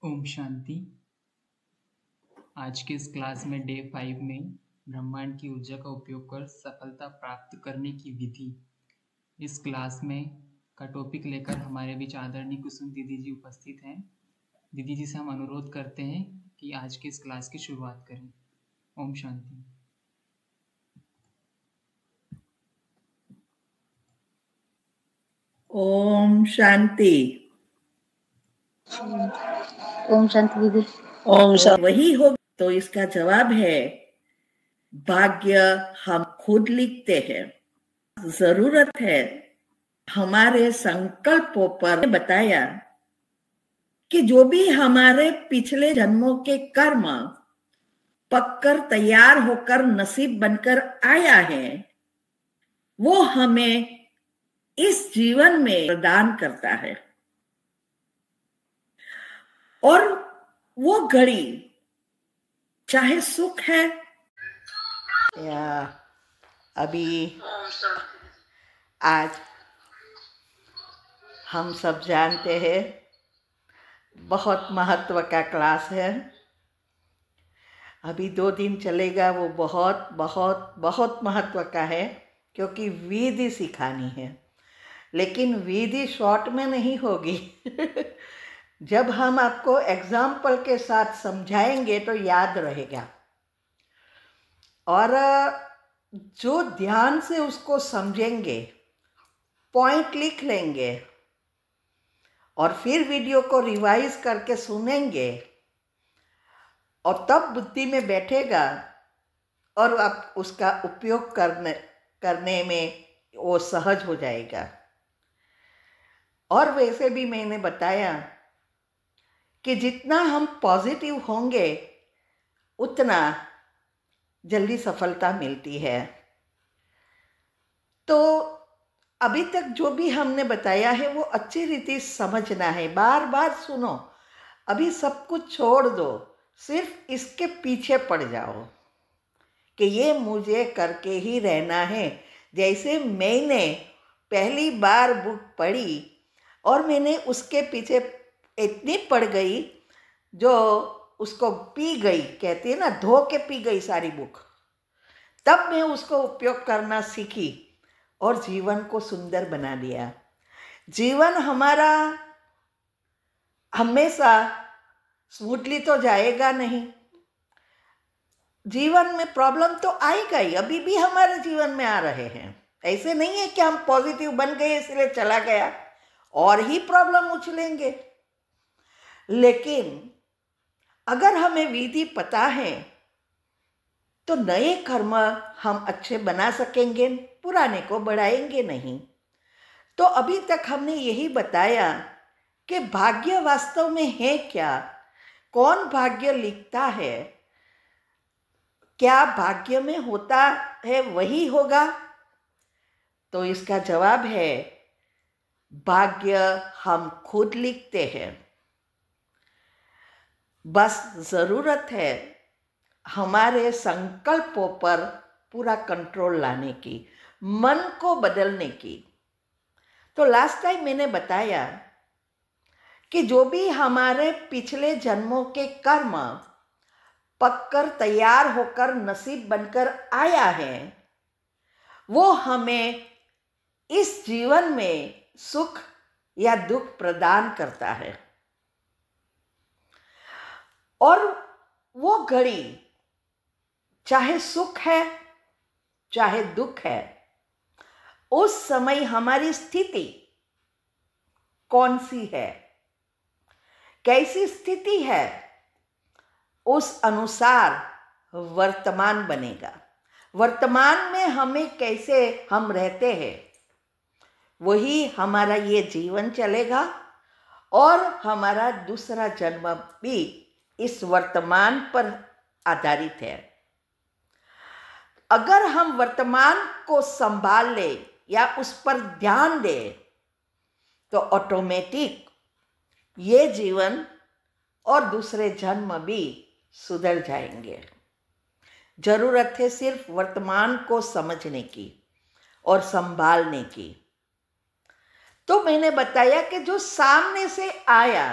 ओम शांति। आज के इस क्लास में डे 5 में ब्रह्मांड की ऊर्जा का उपयोग कर सफलता प्राप्त करने की विधि, इस क्लास में का टॉपिक लेकर हमारे बीच आदरणीय कुसुम दीदी जी उपस्थित हैं। दीदी जी से हम अनुरोध करते हैं कि आज की इस क्लास की शुरुआत करें। ओम शांति। ओम शांति। ओम शांति दीदी। ओम शांति। वही हो तो इसका जवाब है भाग्य हम खुद लिखते हैं। जरूरत है हमारे संकल्पों पर बताया कि जो भी हमारे पिछले जन्मों के कर्म पककर तैयार होकर नसीब बनकर आया है, वो हमें इस जीवन में प्रदान करता है। और वो घड़ी चाहे सुख है या अभी आज हम सब जानते हैं बहुत महत्व का क्लास है। अभी 2 दिन चलेगा, वो बहुत बहुत बहुत महत्व का है क्योंकि विधि सिखानी है। लेकिन विधि शॉर्ट में नहीं होगी जब हम आपको एग्जाम्पल के साथ समझाएंगे तो याद रहेगा। और जो ध्यान से उसको समझेंगे, पॉइंट लिख लेंगे और फिर वीडियो को रिवाइज करके सुनेंगे और तब बुद्धि में बैठेगा और आप उसका उपयोग करने में वो सहज हो जाएगा। और वैसे भी मैंने बताया कि जितना हम पॉजिटिव होंगे उतना जल्दी सफलता मिलती है। तो अभी तक जो भी हमने बताया है वो अच्छी रीति समझना है, बार बार सुनो। अभी सब कुछ छोड़ दो, सिर्फ इसके पीछे पड़ जाओ कि ये मुझे करके ही रहना है। जैसे मैंने पहली बार बुक पढ़ी और मैंने उसके पीछे इतनी पड़ गई जो उसको पी गई, कहती है ना, धो के पी गई सारी बुक। तब मैं उसको उपयोग करना सीखी और जीवन को सुंदर बना दिया। जीवन हमारा हमेशा स्मूथली तो जाएगा नहीं, जीवन में प्रॉब्लम तो आएगा ही। अभी भी हमारे जीवन में आ रहे हैं। ऐसे नहीं है कि हम पॉजिटिव बन गए इसलिए चला गया, और ही प्रॉब्लम उछलेंगे। लेकिन अगर हमें विधि पता है तो नए कर्म हम अच्छे बना सकेंगे, पुराने को बढ़ाएंगे नहीं। तो अभी तक हमने यही बताया कि भाग्य वास्तव में है क्या, कौन भाग्य लिखता है, क्या भाग्य में होता है वही होगा। तो इसका जवाब है भाग्य हम खुद लिखते हैं। बस जरूरत है हमारे संकल्पों पर पूरा कंट्रोल लाने की, मन को बदलने की। तो लास्ट टाइम मैंने बताया कि जो भी हमारे पिछले जन्मों के कर्म पककर तैयार होकर नसीब बनकर आया है, वो हमें इस जीवन में सुख या दुख प्रदान करता है। और वो घड़ी चाहे सुख है चाहे दुख है, उस समय हमारी स्थिति कौन सी है, कैसी स्थिति है, उस अनुसार वर्तमान बनेगा। वर्तमान में हमें कैसे हम रहते हैं वही हमारा ये जीवन चलेगा, और हमारा दूसरा जन्म भी इस वर्तमान पर आधारित है। अगर हम वर्तमान को संभाल ले या उस पर ध्यान दे तो ऑटोमेटिक ये जीवन और दूसरे जन्म भी सुधर जाएंगे। जरूरत है सिर्फ वर्तमान को समझने की और संभालने की। तो मैंने बताया कि जो सामने से आया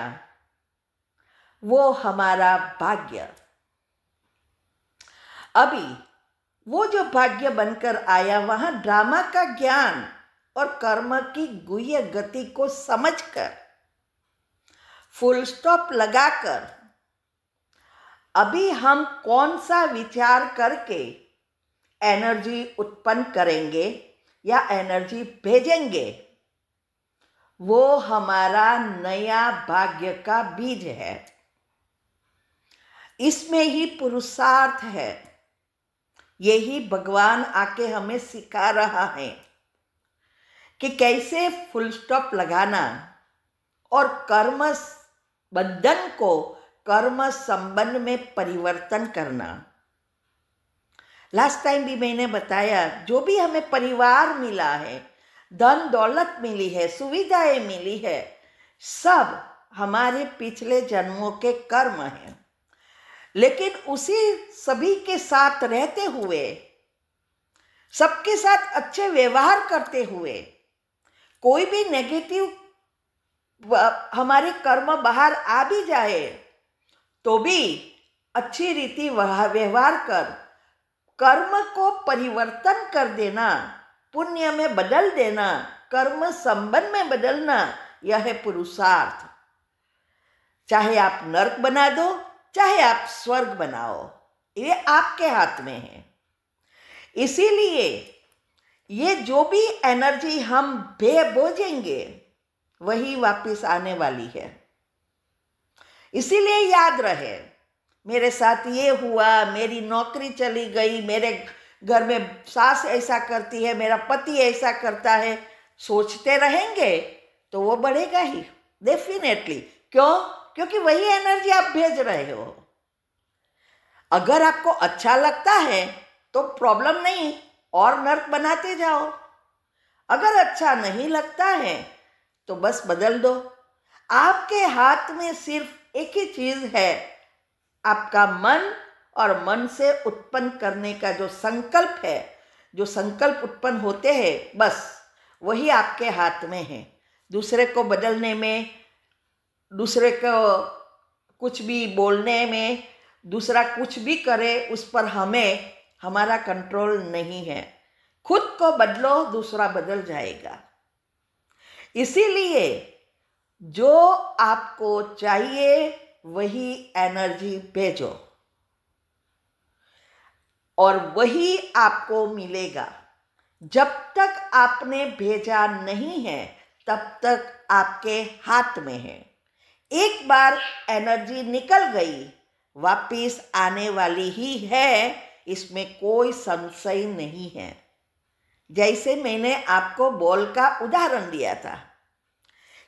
वो हमारा भाग्य। अभी वो जो भाग्य बनकर आया, वहां ड्रामा का ज्ञान और कर्म की गुह्य गति को समझकर, फुल स्टॉप लगाकर, अभी हम कौन सा विचार करके एनर्जी उत्पन्न करेंगे या एनर्जी भेजेंगे, वो हमारा नया भाग्य का बीज है। इसमें ही पुरुषार्थ है। यही भगवान आके हमें सिखा रहा है कि कैसे फुल स्टॉप लगाना और कर्म बंधन को कर्म संबंध में परिवर्तन करना। लास्ट टाइम भी मैंने बताया, जो भी हमें परिवार मिला है, धन दौलत मिली है, सुविधाएं मिली है, सब हमारे पिछले जन्मों के कर्म हैं। लेकिन उसी सभी के साथ रहते हुए, सबके साथ अच्छे व्यवहार करते हुए, कोई भी नेगेटिव हमारे कर्म बाहर आ भी जाए तो भी अच्छी रीति व्यवहार कर कर्म को परिवर्तन कर देना, पुण्य में बदल देना, कर्म संबंध में बदलना, यह है पुरुषार्थ। चाहे आप नरक बना दो, चाहे आप स्वर्ग बनाओ, ये आपके हाथ में है। इसीलिए ये जो भी एनर्जी हम बोझेंगे वही वापस आने वाली है। इसीलिए याद रहे, मेरे साथ ये हुआ, मेरी नौकरी चली गई, मेरे घर में सास ऐसा करती है, मेरा पति ऐसा करता है, सोचते रहेंगे तो वो बढ़ेगा ही डेफिनेटली। क्यों? क्योंकि वही एनर्जी आप भेज रहे हो। अगर आपको अच्छा लगता है तो प्रॉब्लम नहीं, और नर्क बनाते जाओ। अगर अच्छा नहीं लगता है तो बस बदल दो। आपके हाथ में सिर्फ एक ही चीज है, आपका मन, और मन से उत्पन्न करने का जो संकल्प है, जो संकल्प उत्पन्न होते हैं, बस वही आपके हाथ में है। दूसरे को बदलने में, दूसरे को कुछ भी बोलने में, दूसरा कुछ भी करे उस पर हमारा कंट्रोल नहीं है। खुद को बदलो, दूसरा बदल जाएगा। इसीलिए जो आपको चाहिए वही एनर्जी भेजो और वही आपको मिलेगा। जब तक आपने भेजा नहीं है तब तक आपके हाथ में है। एक बार एनर्जी निकल गई, वापिस आने वाली ही है, इसमें कोई संशय नहीं है। जैसे मैंने आपको बॉल का उदाहरण दिया था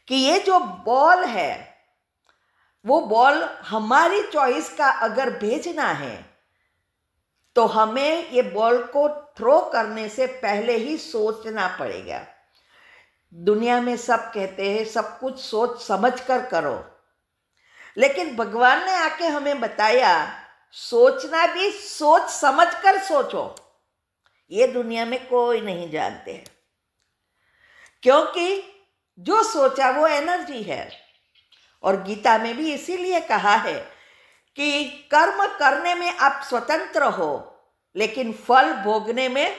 कि ये जो बॉल है, वो बॉल हमारी चॉइस का अगर भेजना है तो हमें ये बॉल को थ्रो करने से पहले ही सोचना पड़ेगा। दुनिया में सब कहते हैं सब कुछ सोच समझ कर करो, लेकिन भगवान ने आके हमें बताया सोचना भी सोच समझ कर सोचो। ये दुनिया में कोई नहीं जानते हैं, क्योंकि जो सोचा वो एनर्जी है। और गीता में भी इसीलिए कहा है कि कर्म करने में आप स्वतंत्र हो, लेकिन फल भोगने में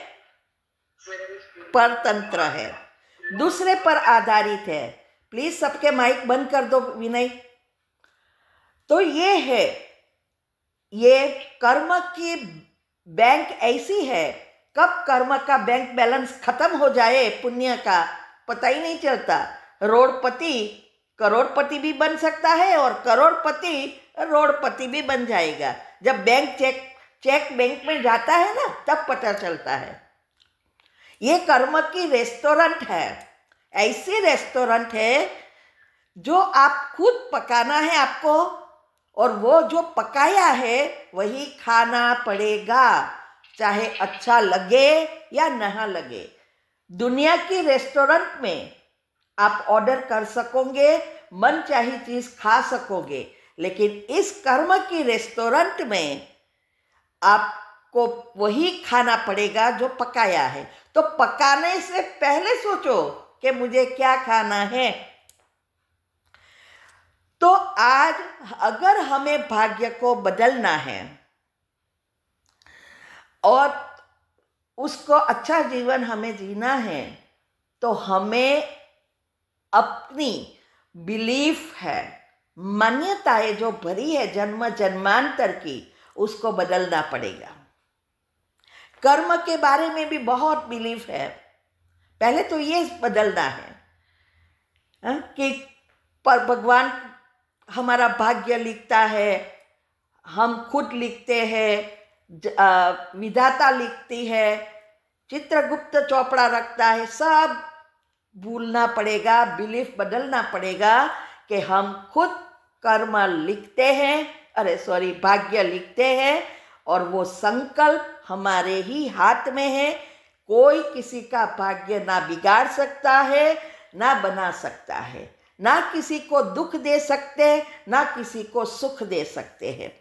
परतंत्र है, दूसरे पर आधारित है। प्लीज सबके माइक बंद कर दो विनय। तो ये है, ये कर्म की बैंक ऐसी है, कब कर्म का बैंक बैलेंस खत्म हो जाए पुण्य का पता ही नहीं चलता। करोड़पति भी बन सकता है और करोड़पति रोड़पति भी बन जाएगा। जब बैंक चेक बैंक में जाता है ना, तब पता चलता है। ये कर्म की रेस्टोरेंट है, ऐसी रेस्टोरेंट है जो आप खुद पकाना है आपको, और वो जो पकाया है वही खाना पड़ेगा, चाहे अच्छा लगे या ना लगे। दुनिया की रेस्टोरेंट में आप ऑर्डर कर सकोगे, मन चाही चीज खा सकोगे, लेकिन इस कर्म की रेस्टोरेंट में आपको वही खाना पड़ेगा जो पकाया है। तो पकाने से पहले सोचो कि मुझे क्या खाना है। तो आज अगर हमें भाग्य को बदलना है और उसको अच्छा जीवन हमें जीना है, तो हमें अपनी बिलीफ है, मान्यताएं जो भरी है जन्म जन्मांतर की, उसको बदलना पड़ेगा। कर्म के बारे में भी बहुत बिलीफ है, पहले तो ये बदलना है कि पर भगवान हमारा भाग्य लिखता है, हम खुद लिखते हैं, विधाता लिखती है, चित्रगुप्त चोपड़ा रखता है, सब भूलना पड़ेगा, बिलीफ बदलना पड़ेगा कि हम खुद कर्म लिखते हैं, भाग्य लिखते हैं और वो संकल्प हमारे ही हाथ में है। कोई किसी का भाग्य ना बिगाड़ सकता है, ना बना सकता है, ना किसी को दुख दे सकते, ना किसी को सुख दे सकते हैं।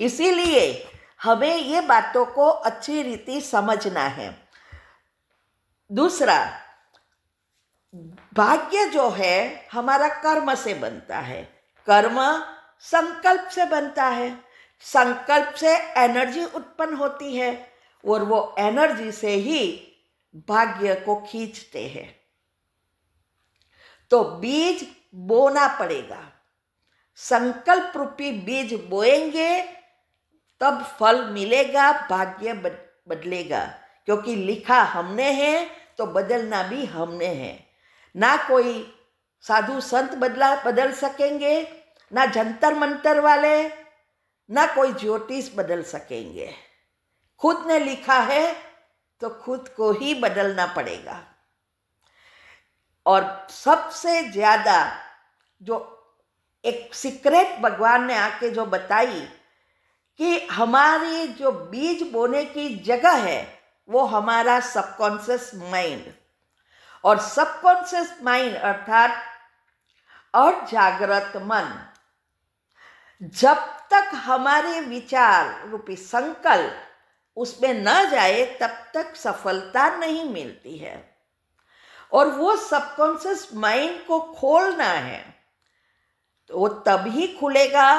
इसीलिए हमें ये बातों को अच्छी रीति समझना है। दूसरा, भाग्य जो है हमारा कर्म से बनता है, कर्म संकल्प से बनता है, संकल्प से एनर्जी उत्पन्न होती है और वो एनर्जी से ही भाग्य को खींचते हैं। तो बीज बोना पड़ेगा, संकल्प रूपी बीज बोएंगे तब फल मिलेगा, भाग्य बदलेगा, क्योंकि लिखा हमने है तो बदलना भी हमने है। ना कोई साधु संत बदल सकेंगे, ना जंतर मंतर वाले, ना कोई ज्योतिष बदल सकेंगे। खुद ने लिखा है तो खुद को ही बदलना पड़ेगा। और सबसे ज्यादा जो एक सीक्रेट भगवान ने आके जो बताई कि हमारी जो बीज बोने की जगह है वो हमारा सबकॉन्शियस माइंड, और सबकॉन्शियस माइंड अर्थात अजागृत मन, जब तक हमारे विचार रूपी संकल्प उसमें न जाए तब तक सफलता नहीं मिलती है। और वो सबकॉन्शियस माइंड को खोलना है तो वो तभी खुलेगा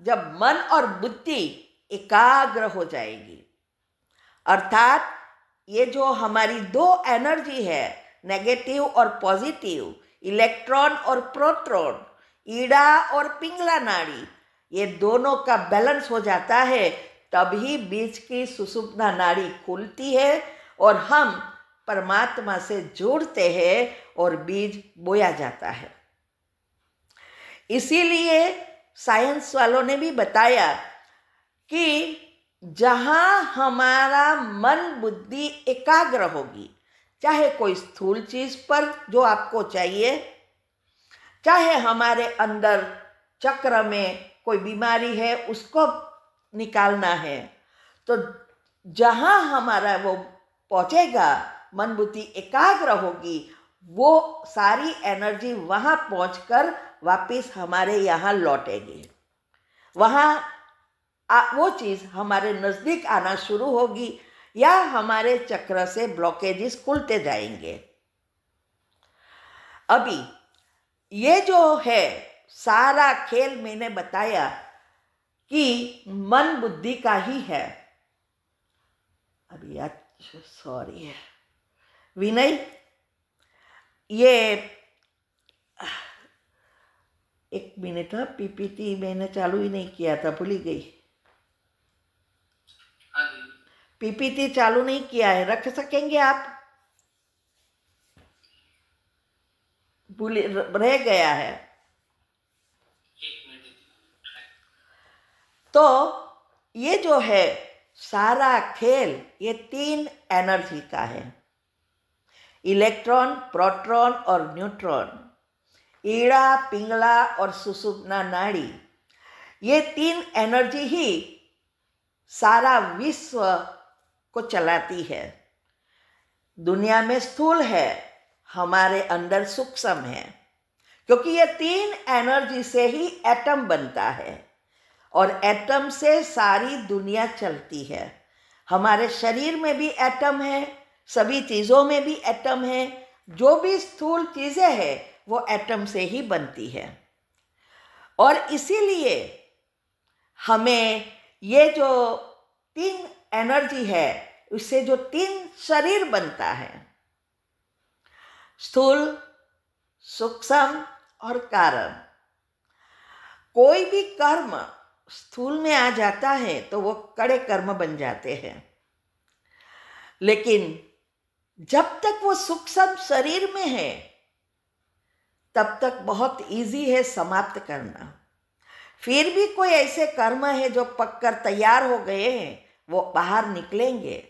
जब मन और बुद्धि एकाग्र हो जाएगी। अर्थात ये जो हमारी दो एनर्जी है, नेगेटिव और पॉजिटिव, इलेक्ट्रॉन और प्रोटॉन, ईड़ा और पिंगला नाड़ी, ये दोनों का बैलेंस हो जाता है, तभी बीज की सुषुम्ना नाड़ी खुलती है और हम परमात्मा से जुड़ते हैं और बीज बोया जाता है। इसीलिए साइंस वालों ने भी बताया कि जहां हमारा मन बुद्धि एकाग्र होगी, चाहे कोई स्थूल चीज पर जो आपको चाहिए, चाहे हमारे अंदर चक्र में कोई बीमारी है उसको निकालना है, तो जहां हमारा वो पहुंचेगा, मन बुद्धि एकाग्र होगी, वो सारी एनर्जी वहां पहुंचकर वापस हमारे यहाँ लौटेगी। वहां वो चीज हमारे नजदीक आना शुरू होगी या हमारे चक्र से ब्लॉकेजेस खुलते जाएंगे। अभी ये जो है सारा खेल मैंने बताया कि मन बुद्धि का ही है। अभी सॉरी है विनय, ये एक मिनट, पीपीटी मैंने चालू ही नहीं किया था, भूल गई। पीपीटी चालू नहीं किया है, रख सकेंगे आप? भूल रह गया है तो ये जो है सारा खेल ये तीन एनर्जी का है, इलेक्ट्रॉन, प्रोटॉन और न्यूट्रॉन, ईड़ा, पिंगला और सुषुम्ना नाड़ी, ये तीन एनर्जी ही सारा विश्व को चलाती है। दुनिया में स्थूल है, हमारे अंदर सूक्ष्म है, क्योंकि ये तीन एनर्जी से ही एटम बनता है और एटम से सारी दुनिया चलती है। हमारे शरीर में भी एटम है, सभी चीज़ों में भी एटम है, जो भी स्थूल चीज़ें हैं वो एटम से ही बनती है। और इसीलिए हमें ये जो 3 एनर्जी है, उससे जो 3 शरीर बनता है, स्थूल, सूक्ष्म और कारण। कोई भी कर्म स्थूल में आ जाता है तो वो कड़े कर्म बन जाते हैं, लेकिन जब तक वो सूक्ष्म शरीर में है तब तक बहुत इजी है समाप्त करना। फिर भी कोई ऐसे कर्म है जो पककर तैयार हो गए हैं, वो बाहर निकलेंगे,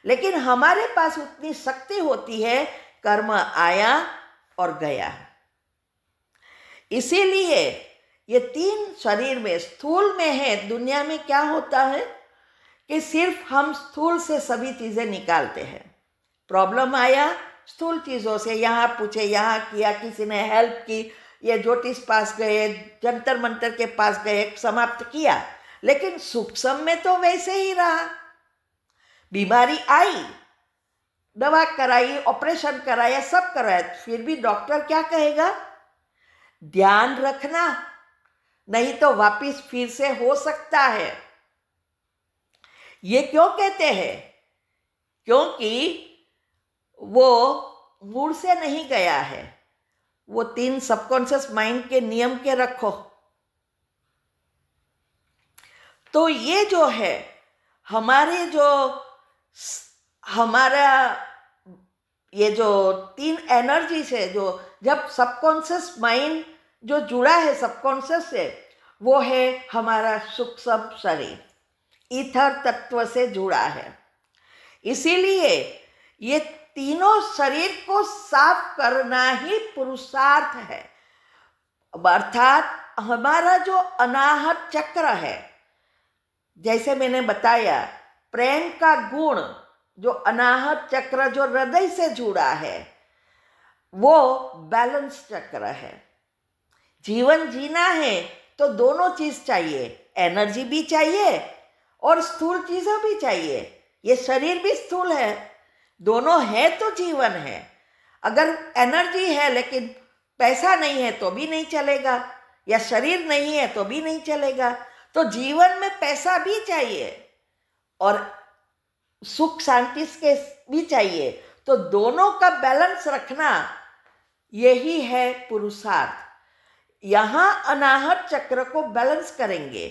लेकिन हमारे पास उतनी शक्ति होती है, कर्म आया और गया। इसीलिए ये 3 शरीर में, स्थूल में है। दुनिया में क्या होता है कि सिर्फ हम स्थूल से सभी चीजें निकालते हैं। प्रॉब्लम आया स्थूल चीजों से, यहाँ पूछे, यहाँ किया, किसी ने हेल्प की, ये ज्योतिष पास गए, जंतर मंतर के पास गए, समाप्त किया। लेकिन सूक्ष्म में तो वैसे ही रहा। बीमारी आई, दवा कराई, ऑपरेशन कराया, सब कराया, फिर भी डॉक्टर क्या कहेगा? ध्यान रखना, नहीं तो वापिस फिर से हो सकता है। ये क्यों कहते हैं? क्योंकि वो मूड से नहीं गया है। वो 3 सबकॉन्शियस माइंड के नियम के रखो। तो ये जो है हमारा ये जो 3 एनर्जी से, जो जब सबकॉन्शियस माइंड जो जुड़ा है सबकॉन्शियस से, वो है हमारा सूक्ष्म शरीर, ईथर तत्व से जुड़ा है। इसीलिए ये तीनों शरीर को साफ करना ही पुरुषार्थ है। अर्थात हमारा जो अनाहत चक्र है, जैसे मैंने बताया, प्रेम का गुण, जो अनाहत चक्र जो हृदय से जुड़ा है, वो बैलेंस चक्र है। जीवन जीना है तो दोनों चीज चाहिए, एनर्जी भी चाहिए और स्थूल चीजें भी चाहिए। ये शरीर भी स्थूल है, दोनों है तो जीवन है। अगर एनर्जी है लेकिन पैसा नहीं है तो भी नहीं चलेगा, या शरीर नहीं है तो भी नहीं चलेगा। तो जीवन में पैसा भी चाहिए और सुख शांति के भी चाहिए। तो दोनों का बैलेंस रखना यही है पुरुषार्थ। यहां अनाहत चक्र को बैलेंस करेंगे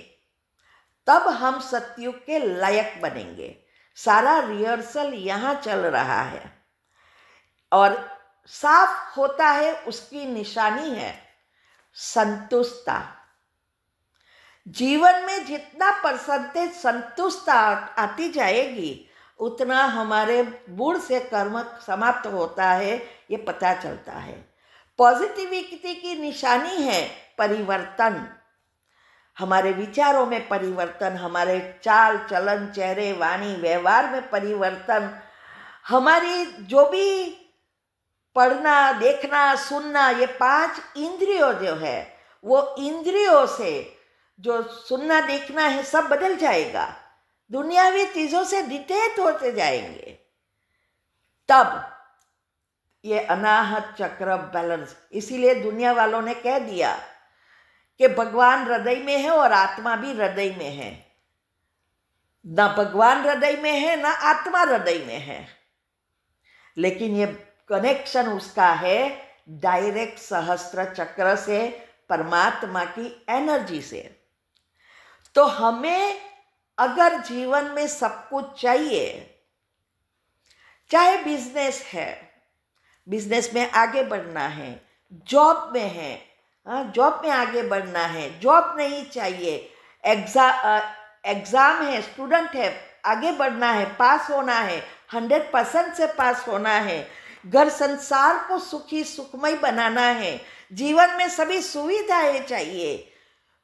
तब हम सतयुग के लायक बनेंगे। सारा रिहर्सल यहां चल रहा है और साफ होता है, उसकी निशानी है संतुष्टता। जीवन में जितना परसेंटेज संतुष्टता आती जाएगी, उतना हमारे मूड से कर्म समाप्त होता है, ये पता चलता है। पॉजिटिविटी की निशानी है परिवर्तन, हमारे विचारों में परिवर्तन, हमारे चाल चलन, चेहरे, वाणी, व्यवहार में परिवर्तन, हमारी जो भी पढ़ना, देखना, सुनना, ये 5 इंद्रियों जो है, वो इंद्रियों से जो सुनना देखना है सब बदल जाएगा, दुनियावी चीजों से डिटेच होते जाएंगे। तब ये अनाहत चक्र बैलेंस। इसीलिए दुनिया वालों ने कह दिया कि भगवान हृदय में है और आत्मा भी हृदय में है। ना भगवान हृदय में है, ना आत्मा हृदय में है, लेकिन ये कनेक्शन उसका है डायरेक्ट सहस्त्र चक्र से, परमात्मा की एनर्जी से। तो हमें अगर जीवन में सब कुछ चाहिए, चाहे बिजनेस है, बिजनेस में आगे बढ़ना है, जॉब में है, जॉब में आगे बढ़ना है, जॉब नहीं चाहिए, एग्जाम है, स्टूडेंट है, आगे बढ़ना है, पास होना है, 100% से पास होना है, घर संसार को सुखी सुखमय बनाना है, जीवन में सभी सुविधाएं चाहिए,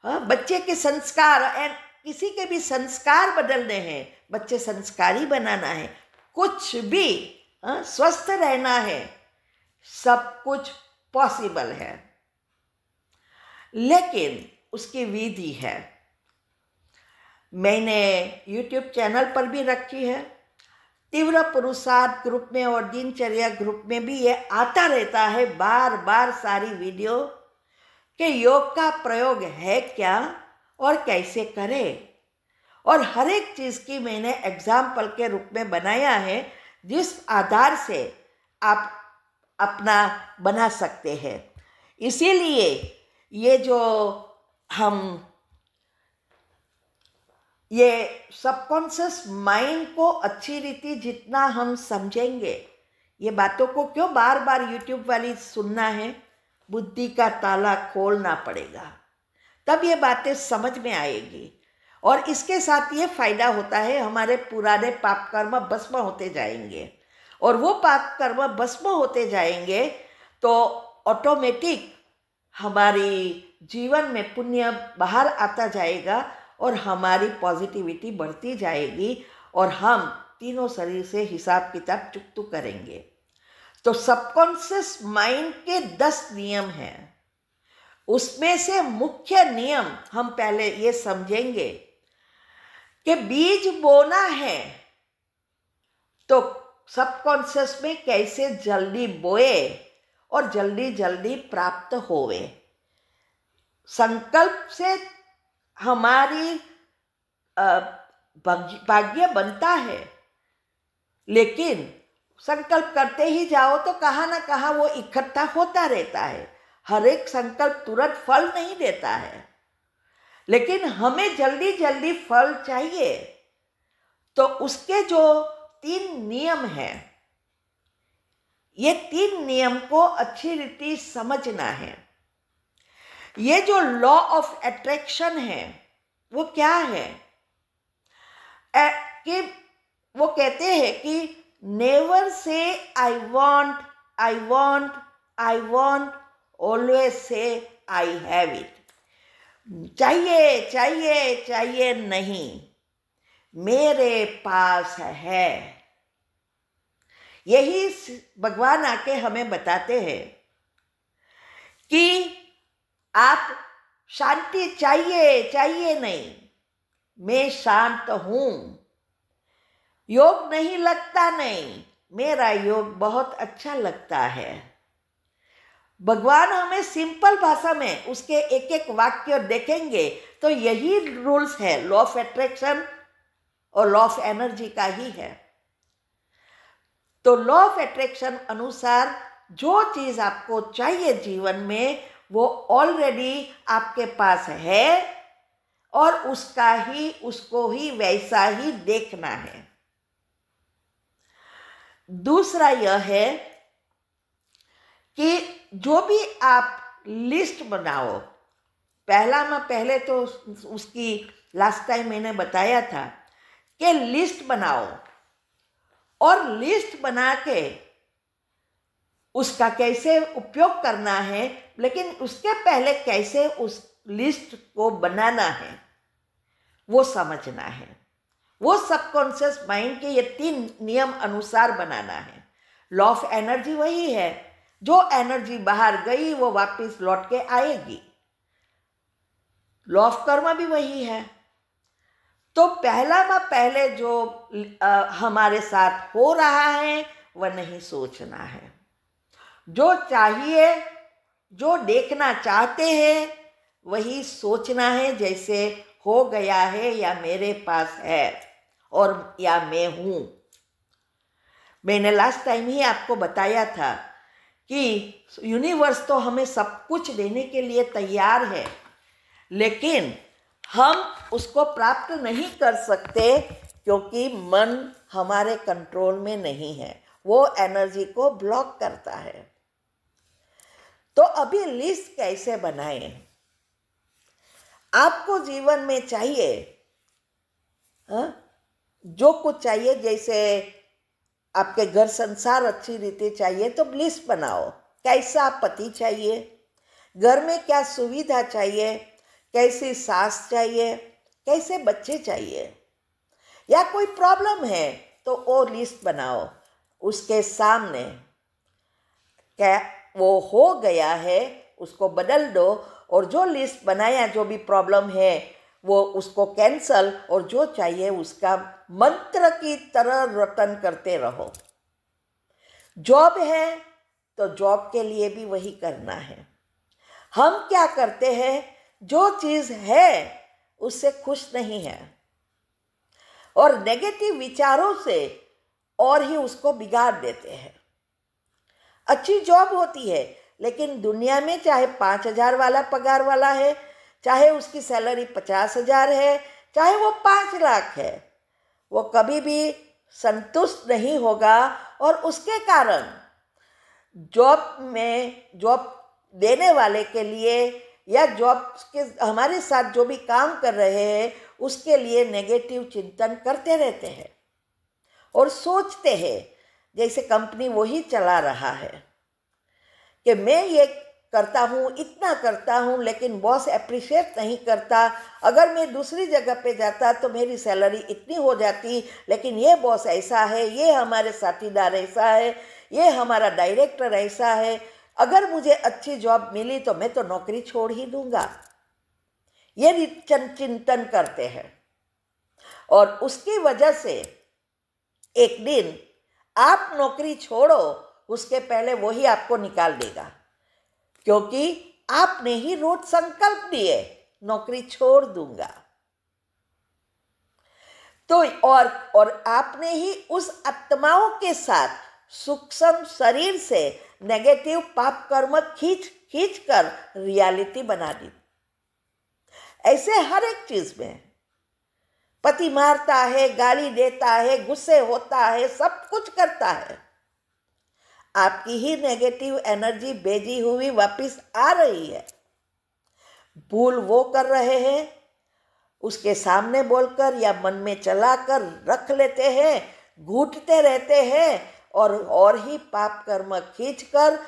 बच्चे के संस्कार, किसी के भी संस्कार बदलने हैं, बच्चे संस्कारी बनाना है, कुछ भी स्वस्थ रहना है, सब कुछ पॉसिबल है, लेकिन उसकी विधि है। मैंने YouTube चैनल पर भी रखी है, तीव्र पुरुषार्थ ग्रुप में और दिनचर्या ग्रुप में भी ये आता रहता है बार बार सारी वीडियो। कि योग का प्रयोग है क्या और कैसे करें, और हर एक चीज़ की मैंने एग्जाम्पल के रूप में बनाया है जिस आधार से आप अपना बना सकते हैं। इसीलिए ये जो हम ये सबकॉन्शियस माइंड को अच्छी रीति जितना हम समझेंगे, ये बातों को क्यों बार बार यूट्यूब वाली सुनना है, बुद्धि का ताला खोलना पड़ेगा, तब ये बातें समझ में आएगी। और इसके साथ ये फायदा होता है, हमारे पुराने पाप कर्म भस्म होते जाएंगे, और वो पाप कर्म भस्म होते जाएंगे तो ऑटोमेटिक हमारी जीवन में पुण्य बाहर आता जाएगा और हमारी पॉजिटिविटी बढ़ती जाएगी, और हम तीनों शरीर से हिसाब किताब चुकतू करेंगे। तो सबकॉन्शियस माइंड के 10 नियम हैं। उसमें से मुख्य नियम हम पहले ये समझेंगे कि बीज बोना है तो सबकॉन्शियस में कैसे जल्दी बोए और जल्दी जल्दी प्राप्त होवे। संकल्प से हमारी भाग्य बनता है, लेकिन संकल्प करते ही जाओ तो कहाँ ना कहाँ वो इकट्ठा होता रहता है। हर एक संकल्प तुरंत फल नहीं देता है, लेकिन हमें जल्दी जल्दी फल चाहिए। तो उसके जो 3 नियम हैं, ये 3 नियम को अच्छी रीति समझना है। ये जो लॉ ऑफ अट्रैक्शन है वो क्या है, कि वो कहते हैं कि never say I want, I want, I want, always say I have it. चाहिए चाहिए चाहिए नहीं, मेरे पास है। यही भगवान आके हमें बताते हैं कि आप शांति चाहिए चाहिए नहीं, मैं शांत हूं। योग नहीं लगता नहीं, मेरा योग बहुत अच्छा लगता है। भगवान हमें सिंपल भाषा में उसके एक एक वाक्य देखेंगे तो यही रूल्स है, लॉ ऑफ अट्रैक्शन और लॉ ऑफ एनर्जी का ही है। तो लॉ ऑफ अट्रैक्शन अनुसार जो चीज आपको चाहिए जीवन में वो ऑलरेडी आपके पास है, और उसको ही वैसा ही देखना है। दूसरा यह है कि जो भी आप लिस्ट बनाओ, पहले तो उसकी लास्ट टाइम मैंने बताया था कि लिस्ट बनाओ, और लिस्ट बना के उसका कैसे उपयोग करना है, लेकिन उसके पहले कैसे उस लिस्ट को बनाना है वो समझना है। वो सबकॉन्शियस माइंड के ये 3 नियम अनुसार बनाना है। लॉ ऑफ एनर्जी वही है, जो एनर्जी बाहर गई वो वापस लौट के आएगी। लॉ ऑफ कर्म भी वही है। तो पहले जो हमारे साथ हो रहा है वह नहीं सोचना है। जो चाहिए, जो देखना चाहते हैं वही सोचना है, जैसे हो गया है या मेरे पास है और या मैं हूं। मैंने लास्ट टाइम ही आपको बताया था कि यूनिवर्स तो हमें सब कुछ देने के लिए तैयार है, लेकिन हम उसको प्राप्त नहीं कर सकते क्योंकि मन हमारे कंट्रोल में नहीं है, वो एनर्जी को ब्लॉक करता है। तो अभी लिस्ट कैसे बनाएं? आपको जीवन में चाहिए जो कुछ चाहिए, जैसे आपके घर संसार अच्छी रीति चाहिए तो लिस्ट बनाओ। कैसा पति चाहिए, घर में क्या सुविधा चाहिए, कैसी सास चाहिए, कैसे बच्चे चाहिए, या कोई प्रॉब्लम है तो वो लिस्ट बनाओ। उसके सामने क्या वो हो गया है उसको बदल दो, और जो लिस्ट बनाया जो भी प्रॉब्लम है वो उसको कैंसल, और जो चाहिए उसका मंत्र की तरह रटन करते रहो। जॉब है तो जॉब के लिए भी वही करना है। हम क्या करते हैं, जो चीज़ है उससे खुश नहीं है और नेगेटिव विचारों से और ही उसको बिगाड़ देते हैं। अच्छी जॉब होती है, लेकिन दुनिया में चाहे 5,000 वाला पगार वाला है, चाहे उसकी सैलरी 50,000 है, चाहे वो 5 लाख है, वो कभी भी संतुष्ट नहीं होगा। और उसके कारण जॉब देने वाले के लिए या जॉब के हमारे साथ जो भी काम कर रहे हैं उसके लिए नेगेटिव चिंतन करते रहते हैं और सोचते हैं जैसे कंपनी वही चला रहा है कि मैं ये करता हूँ, इतना करता हूँ, लेकिन बॉस अप्रिशिएट नहीं करता। अगर मैं दूसरी जगह पे जाता तो मेरी सैलरी इतनी हो जाती, लेकिन ये बॉस ऐसा है, ये हमारे साथीदार ऐसा है, ये हमारा डायरेक्टर ऐसा है, अगर मुझे अच्छी जॉब मिली तो मैं तो नौकरी छोड़ ही दूंगा। ये चिंतन करते हैं और उसकी वजह से एक दिन आप नौकरी छोड़ो, उसके पहले वही आपको निकाल देगा, क्योंकि आपने ही रोज संकल्प लिए नौकरी छोड़ दूंगा। तो और आपने ही उस आत्माओं के साथ सूक्ष्म शरीर से नेगेटिव पाप कर्म खींच कर रियलिटी बना दी। ऐसे हर एक चीज में पति मारता है, गाली देता है, गुस्से होता है, सब कुछ करता है, आपकी ही नेगेटिव एनर्जी भेजी हुई वापस आ रही है। भूल वो कर रहे हैं, उसके सामने बोलकर या मन में चलाकर रख लेते हैं, घूटते रहते हैं और ही पाप कर्म खींचकर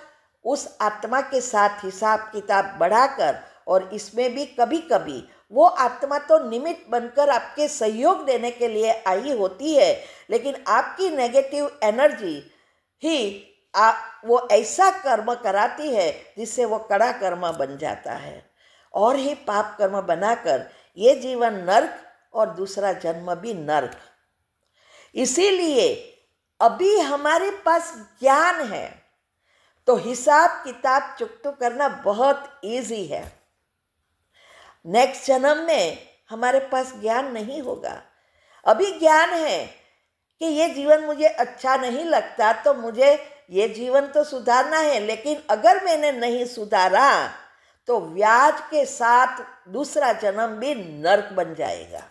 उस आत्मा के साथ हिसाब किताब बढ़ाकर, और इसमें भी कभी कभी वो आत्मा तो निमित्त बनकर आपके सहयोग देने के लिए आई होती है, लेकिन आपकी नेगेटिव एनर्जी ही वो ऐसा कर्म कराती है जिससे वो कड़ा कर्म बन जाता है और ही पाप कर्म बनाकर ये जीवन नर्क और दूसरा जन्म भी नर्क। इसीलिए अभी हमारे पास ज्ञान है तो हिसाब किताब चुकता करना बहुत इजी है। नेक्स्ट जन्म में हमारे पास ज्ञान नहीं होगा। अभी ज्ञान है कि ये जीवन मुझे अच्छा नहीं लगता तो मुझे ये जीवन तो सुधारना है, लेकिन अगर मैंने नहीं सुधारा तो व्याज के साथ दूसरा जन्म भी नर्क बन जाएगा।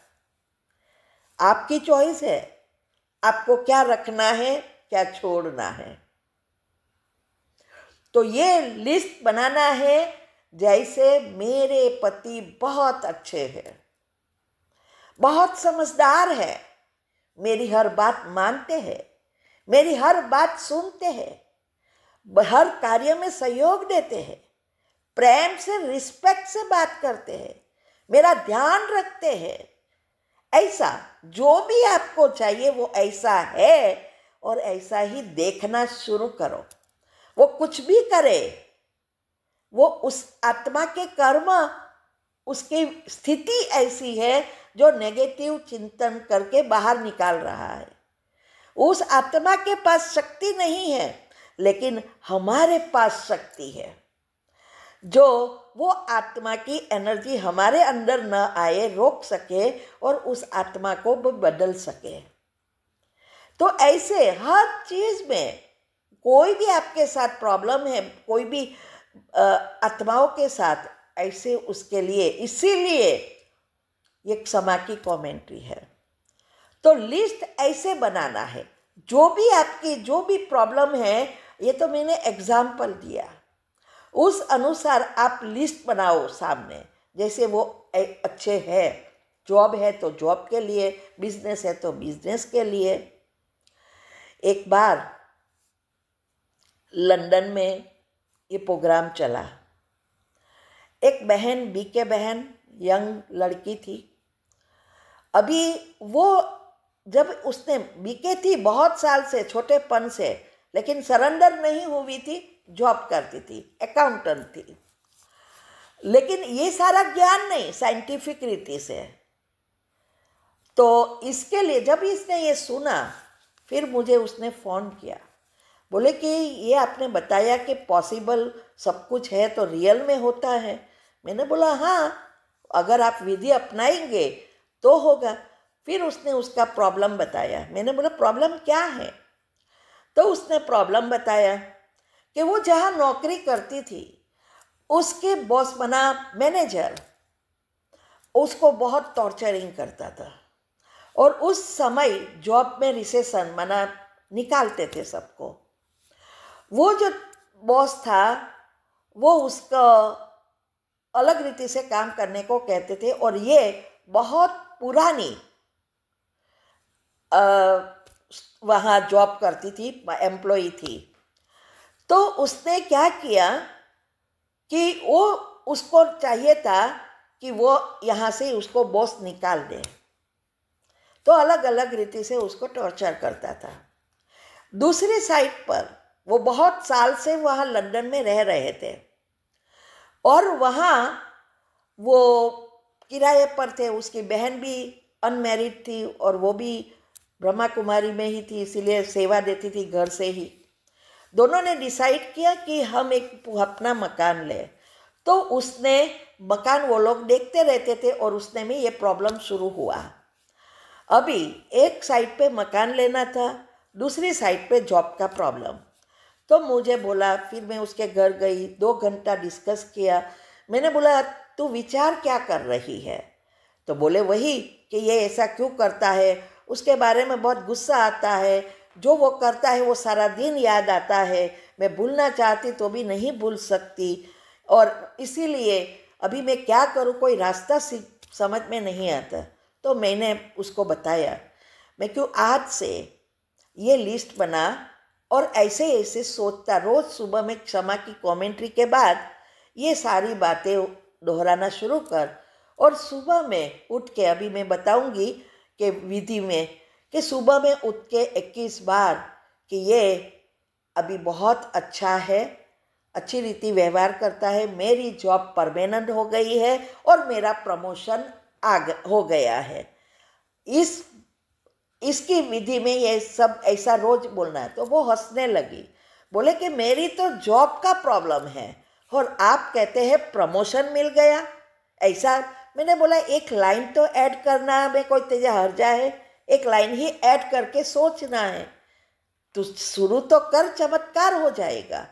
आपकी चॉइस है, आपको क्या रखना है, क्या छोड़ना है। तो ये लिस्ट बनाना है, जैसे मेरे पति बहुत अच्छे हैं, बहुत समझदार है, मेरी हर बात मानते हैं, मेरी हर बात सुनते हैं, हर कार्य में सहयोग देते हैं, प्रेम से रिस्पेक्ट से बात करते हैं, मेरा ध्यान रखते हैं। ऐसा जो भी आपको चाहिए वो ऐसा है और ऐसा ही देखना शुरू करो। वो कुछ भी करे, वो उस आत्मा के कर्म, उसकी स्थिति ऐसी है जो नेगेटिव चिंतन करके बाहर निकाल रहा है। उस आत्मा के पास शक्ति नहीं है, लेकिन हमारे पास शक्ति है जो वो आत्मा की एनर्जी हमारे अंदर न आए रोक सके और उस आत्मा को बदल सके। तो ऐसे हर चीज में कोई भी आपके साथ प्रॉब्लम है, कोई भी आत्माओं के साथ, ऐसे उसके लिए, इसीलिए ये क्षमा की कमेंट्री है। तो लिस्ट ऐसे बनाना है, जो भी आपकी जो भी प्रॉब्लम है, ये तो मैंने एग्जाम्पल दिया, उस अनुसार आप लिस्ट बनाओ सामने। जैसे वो अच्छे है, जॉब है तो जॉब के लिए, बिजनेस है तो बिजनेस के लिए। एक बार लंदन में ये प्रोग्राम चला। एक बहन, बीके बहन, यंग लड़की थी। अभी वो जब उसने बीके थी बहुत साल से, छोटेपन से, लेकिन सरेंडर नहीं हुई थी, जॉब करती थी, अकाउंटेंट थी, लेकिन ये सारा ज्ञान नहीं साइंटिफिक रीति से। तो इसके लिए जब इसने ये सुना, फिर मुझे उसने फ़ोन किया, बोले कि ये आपने बताया कि पॉसिबल सब कुछ है तो रियल में होता है। मैंने बोला हाँ, अगर आप विधि अपनाएंगे तो होगा। फिर उसने उसका प्रॉब्लम बताया। मैंने बोला प्रॉब्लम क्या है? तो उसने प्रॉब्लम बताया कि वो जहाँ नौकरी करती थी उसके बॉस बना मैनेजर उसको बहुत टॉर्चरिंग करता था, और उस समय जॉब में रिसेशन मना निकालते थे सबको। वो जो बॉस था वो उसका अलग रीति से काम करने को कहते थे, और ये बहुत पुरानी वहाँ जॉब करती थी, एम्प्लॉई थी। तो उसने क्या किया कि वो उसको चाहिए था कि वो यहाँ से उसको बॉस निकाल दे, तो अलग अलग रीति से उसको टॉर्चर करता था। दूसरी साइड पर वो बहुत साल से वहाँ लंदन में रह रहे थे, और वहाँ वो किराए पर थे। उसकी बहन भी अनमैरिड थी और वो भी ब्रह्मा कुमारी में ही थी, इसीलिए सेवा देती थी घर से ही। दोनों ने डिसाइड किया कि हम एक अपना मकान ले। तो उसने मकान, वो लोग देखते रहते थे और उसने में ये प्रॉब्लम शुरू हुआ। अभी एक साइड पे मकान लेना था, दूसरी साइड पे जॉब का प्रॉब्लम। तो मुझे बोला, फिर मैं उसके घर गई, 2 घंटा डिस्कस किया। मैंने बोला तू विचार क्या कर रही है? तो बोले वही कि ये ऐसा क्यों करता है, उसके बारे में बहुत गुस्सा आता है, जो वो करता है वो सारा दिन याद आता है, मैं भूलना चाहती तो भी नहीं भूल सकती, और इसीलिए अभी मैं क्या करूँ, कोई रास्ता समझ में नहीं आता। तो मैंने उसको बताया, मैं क्यों आज से ये लिस्ट बना और ऐसे ऐसे सोचता, रोज़ सुबह में क्षमा की कमेंट्री के बाद ये सारी बातें दोहराना शुरू कर, और सुबह में उठ के, अभी मैं बताऊंगी कि विधि में, कि सुबह में उठ के 21 बार कि ये अभी बहुत अच्छा है, अच्छी रीति व्यवहार करता है, मेरी जॉब परमानेंट हो गई है और मेरा प्रमोशन हो गया है। इसकी विधि में ये सब ऐसा रोज बोलना है। तो वो हंसने लगी, बोले कि मेरी तो जॉब का प्रॉब्लम है और आप कहते हैं प्रमोशन मिल गया ऐसा। मैंने बोला एक लाइन तो ऐड करना में कोई तेजा हर्जा है, एक लाइन ही ऐड करके सोचना है, तो शुरू तो कर, चमत्कार हो जाएगा।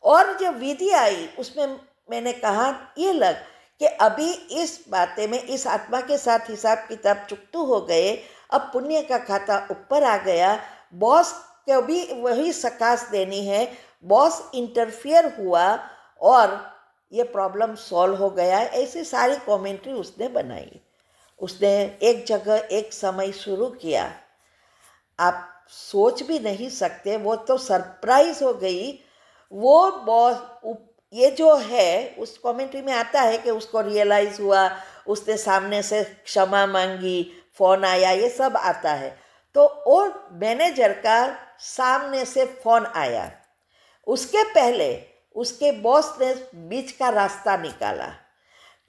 और जब विधि आई उसमें मैंने कहा ये लग कि अभी इस बातें में इस आत्मा के साथ हिसाब किताब चुकतू हो गए, अब पुण्य का खाता ऊपर आ गया, बॉस को भी वही सकाश देनी है, बॉस इंटरफियर हुआ और ये प्रॉब्लम सॉल्व हो गया। ऐसी सारी कमेंट्री उसने बनाई। उसने एक जगह एक समय शुरू किया, आप सोच भी नहीं सकते, वो तो सरप्राइज हो गई। वो बॉस ये जो है उस कमेंट्री में आता है कि उसको रियलाइज हुआ, उसने सामने से क्षमा मांगी, फोन आया, ये सब आता है। तो वो मैनेजर का सामने से फोन आया, उसके पहले उसके बॉस ने बीच का रास्ता निकाला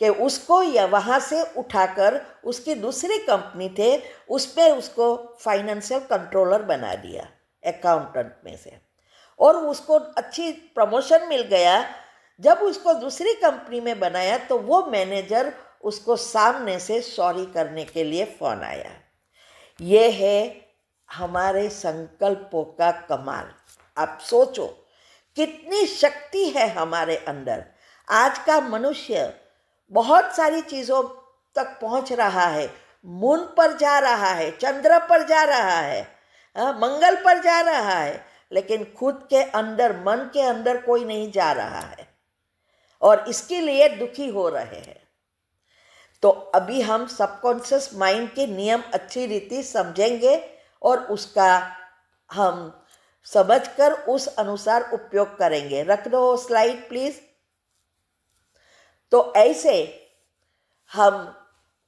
कि उसको या वहाँ से उठाकर उसकी दूसरी कंपनी थे उस पर उसको फाइनेंशियल कंट्रोलर बना दिया, अकाउंटेंट में से, और उसको अच्छी प्रमोशन मिल गया। जब उसको दूसरी कंपनी में बनाया तो वो मैनेजर उसको सामने से सॉरी करने के लिए फ़ोन आया। ये है हमारे संकल्पों का कमाल। आप सोचो कितनी शक्ति है हमारे अंदर। आज का मनुष्य बहुत सारी चीज़ों तक पहुंच रहा है, मून पर जा रहा है, चंद्र पर जा रहा है, मंगल पर जा रहा है, लेकिन खुद के अंदर, मन के अंदर कोई नहीं जा रहा है और इसके लिए दुखी हो रहे हैं। तो अभी हम सबकॉन्शियस माइंड के नियम अच्छी रीति समझेंगे और उसका हम समझकर उस अनुसार उपयोग करेंगे। रख दो स्लाइड प्लीज। तो ऐसे हम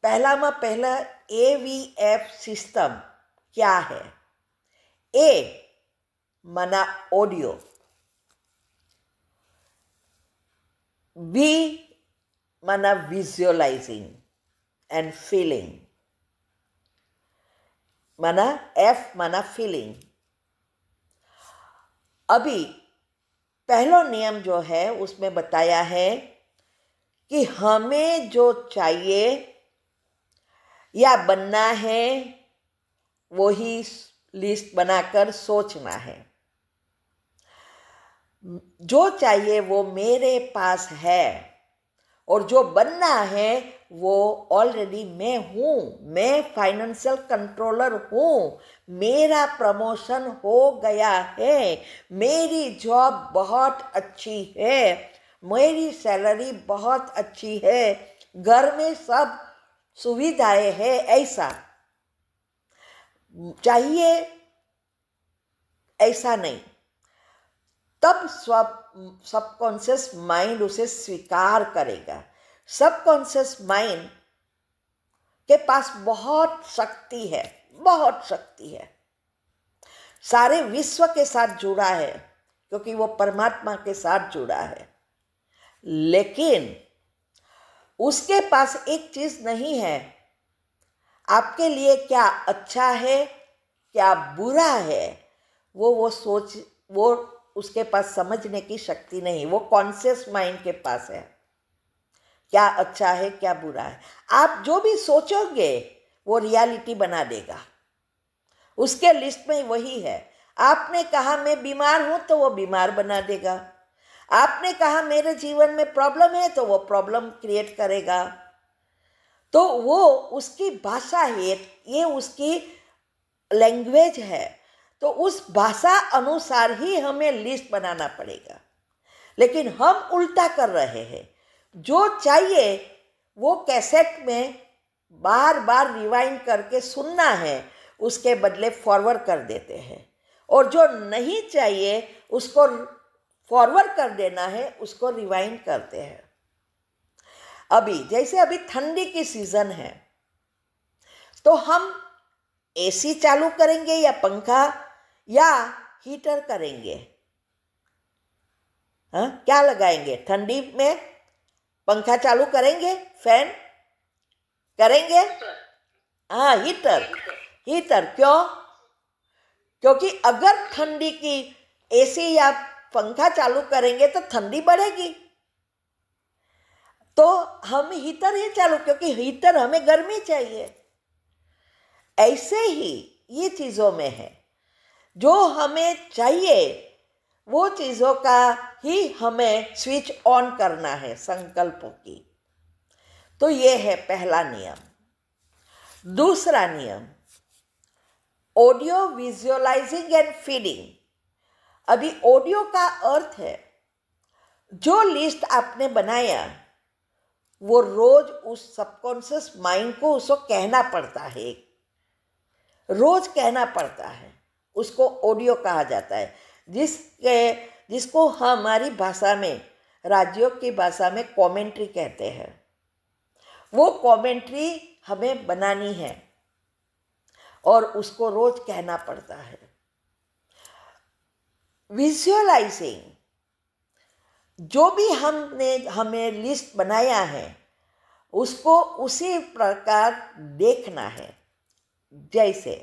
पहला AVF सिस्टम क्या है? ए माना ऑडियो, वी माना विजुअलाइजिंग एंड फीलिंग, माना F माना फीलिंग, अभी पहला नियम जो है उसमें बताया है कि हमें जो चाहिए या बनना है वही लिस्ट बनाकर सोचना है। जो चाहिए वो मेरे पास है और जो बनना है वो ऑलरेडी मैं हूँ। मैं फाइनेंशियल कंट्रोलर हूँ, मेरा प्रमोशन हो गया है, मेरी जॉब बहुत अच्छी है, मेरी सैलरी बहुत अच्छी है, घर में सब सुविधाएं हैं। ऐसा चाहिए, ऐसा नहीं। तब सबकॉन्शियस माइंड उसे स्वीकार करेगा। सबकॉन्शियस माइंड के पास बहुत शक्ति है, बहुत शक्ति है, सारे विश्व के साथ जुड़ा है क्योंकि वो परमात्मा के साथ जुड़ा है। लेकिन उसके पास एक चीज नहीं है, आपके लिए क्या अच्छा है क्या बुरा है वो उसके पास समझने की शक्ति नहीं। वो कॉन्शियस माइंड के पास है, क्या अच्छा है क्या बुरा है। आप जो भी सोचोगे वो रियलिटी बना देगा, उसके लिस्ट में वही है। आपने कहा मैं बीमार हूं तो वो बीमार बना देगा। आपने कहा मेरे जीवन में प्रॉब्लम है तो वो प्रॉब्लम क्रिएट करेगा। तो वो उसकी भाषा है, ये उसकी लैंग्वेज है। तो उस भाषा अनुसार ही हमें लिस्ट बनाना पड़ेगा। लेकिन हम उल्टा कर रहे हैं। जो चाहिए वो कैसेट में बार बार रिवाइंड करके सुनना है, उसके बदले फॉरवर्ड कर देते हैं। और जो नहीं चाहिए उसको फॉरवर्ड कर देना है, उसको रिवाइंड करते हैं। जैसे अभी ठंडी की सीजन है तो हम एसी चालू करेंगे या पंखा या हीटर करेंगे? क्या लगाएंगे? ठंडी में पंखा चालू करेंगे, फैन करेंगे? हीटर। क्यों? क्योंकि अगर ठंडी की एसी या पंखा चालू करेंगे तो ठंडी बढ़ेगी, तो हम हीटर ही चालू, क्योंकि हीटर हमें गर्मी चाहिए। ऐसे ही ये चीजों में है, जो हमें चाहिए वो चीजों का ही हमें स्विच ऑन करना है, संकल्पों की। तो ये है पहला नियम। दूसरा नियम, ऑडियो विजुअलाइजिंग एंड फीडिंग। अभी ऑडियो का अर्थ है जो लिस्ट आपने बनाया वो रोज उस सबकॉन्शियस माइंड को उसको कहना पड़ता है, रोज कहना पड़ता है। उसको ऑडियो कहा जाता है, जिसको हमारी भाषा में, राज्यों की भाषा में कमेंट्री कहते हैं। वो कमेंट्री हमें बनानी है और उसको रोज कहना पड़ता है। विजुअलाइजिंग, जो भी हमें लिस्ट बनाया है उसको उसी प्रकार देखना है। जैसे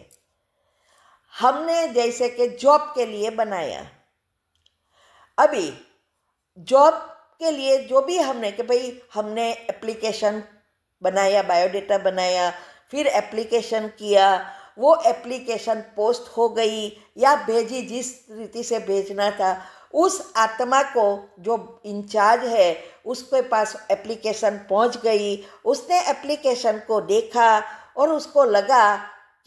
हमने जैसे कि जॉब के लिए बनाया, अभी जॉब के लिए जो भी हमने कि भाई हमने एप्लीकेशन बनाया, बायोडेटा बनाया, फिर एप्लीकेशन किया, वो एप्लीकेशन पोस्ट हो गई या भेजी जिस रीति से भेजना था, उस आत्मा को जो इंचार्ज है उसके पास एप्लीकेशन पहुंच गई। उसने एप्लीकेशन को देखा और उसको लगा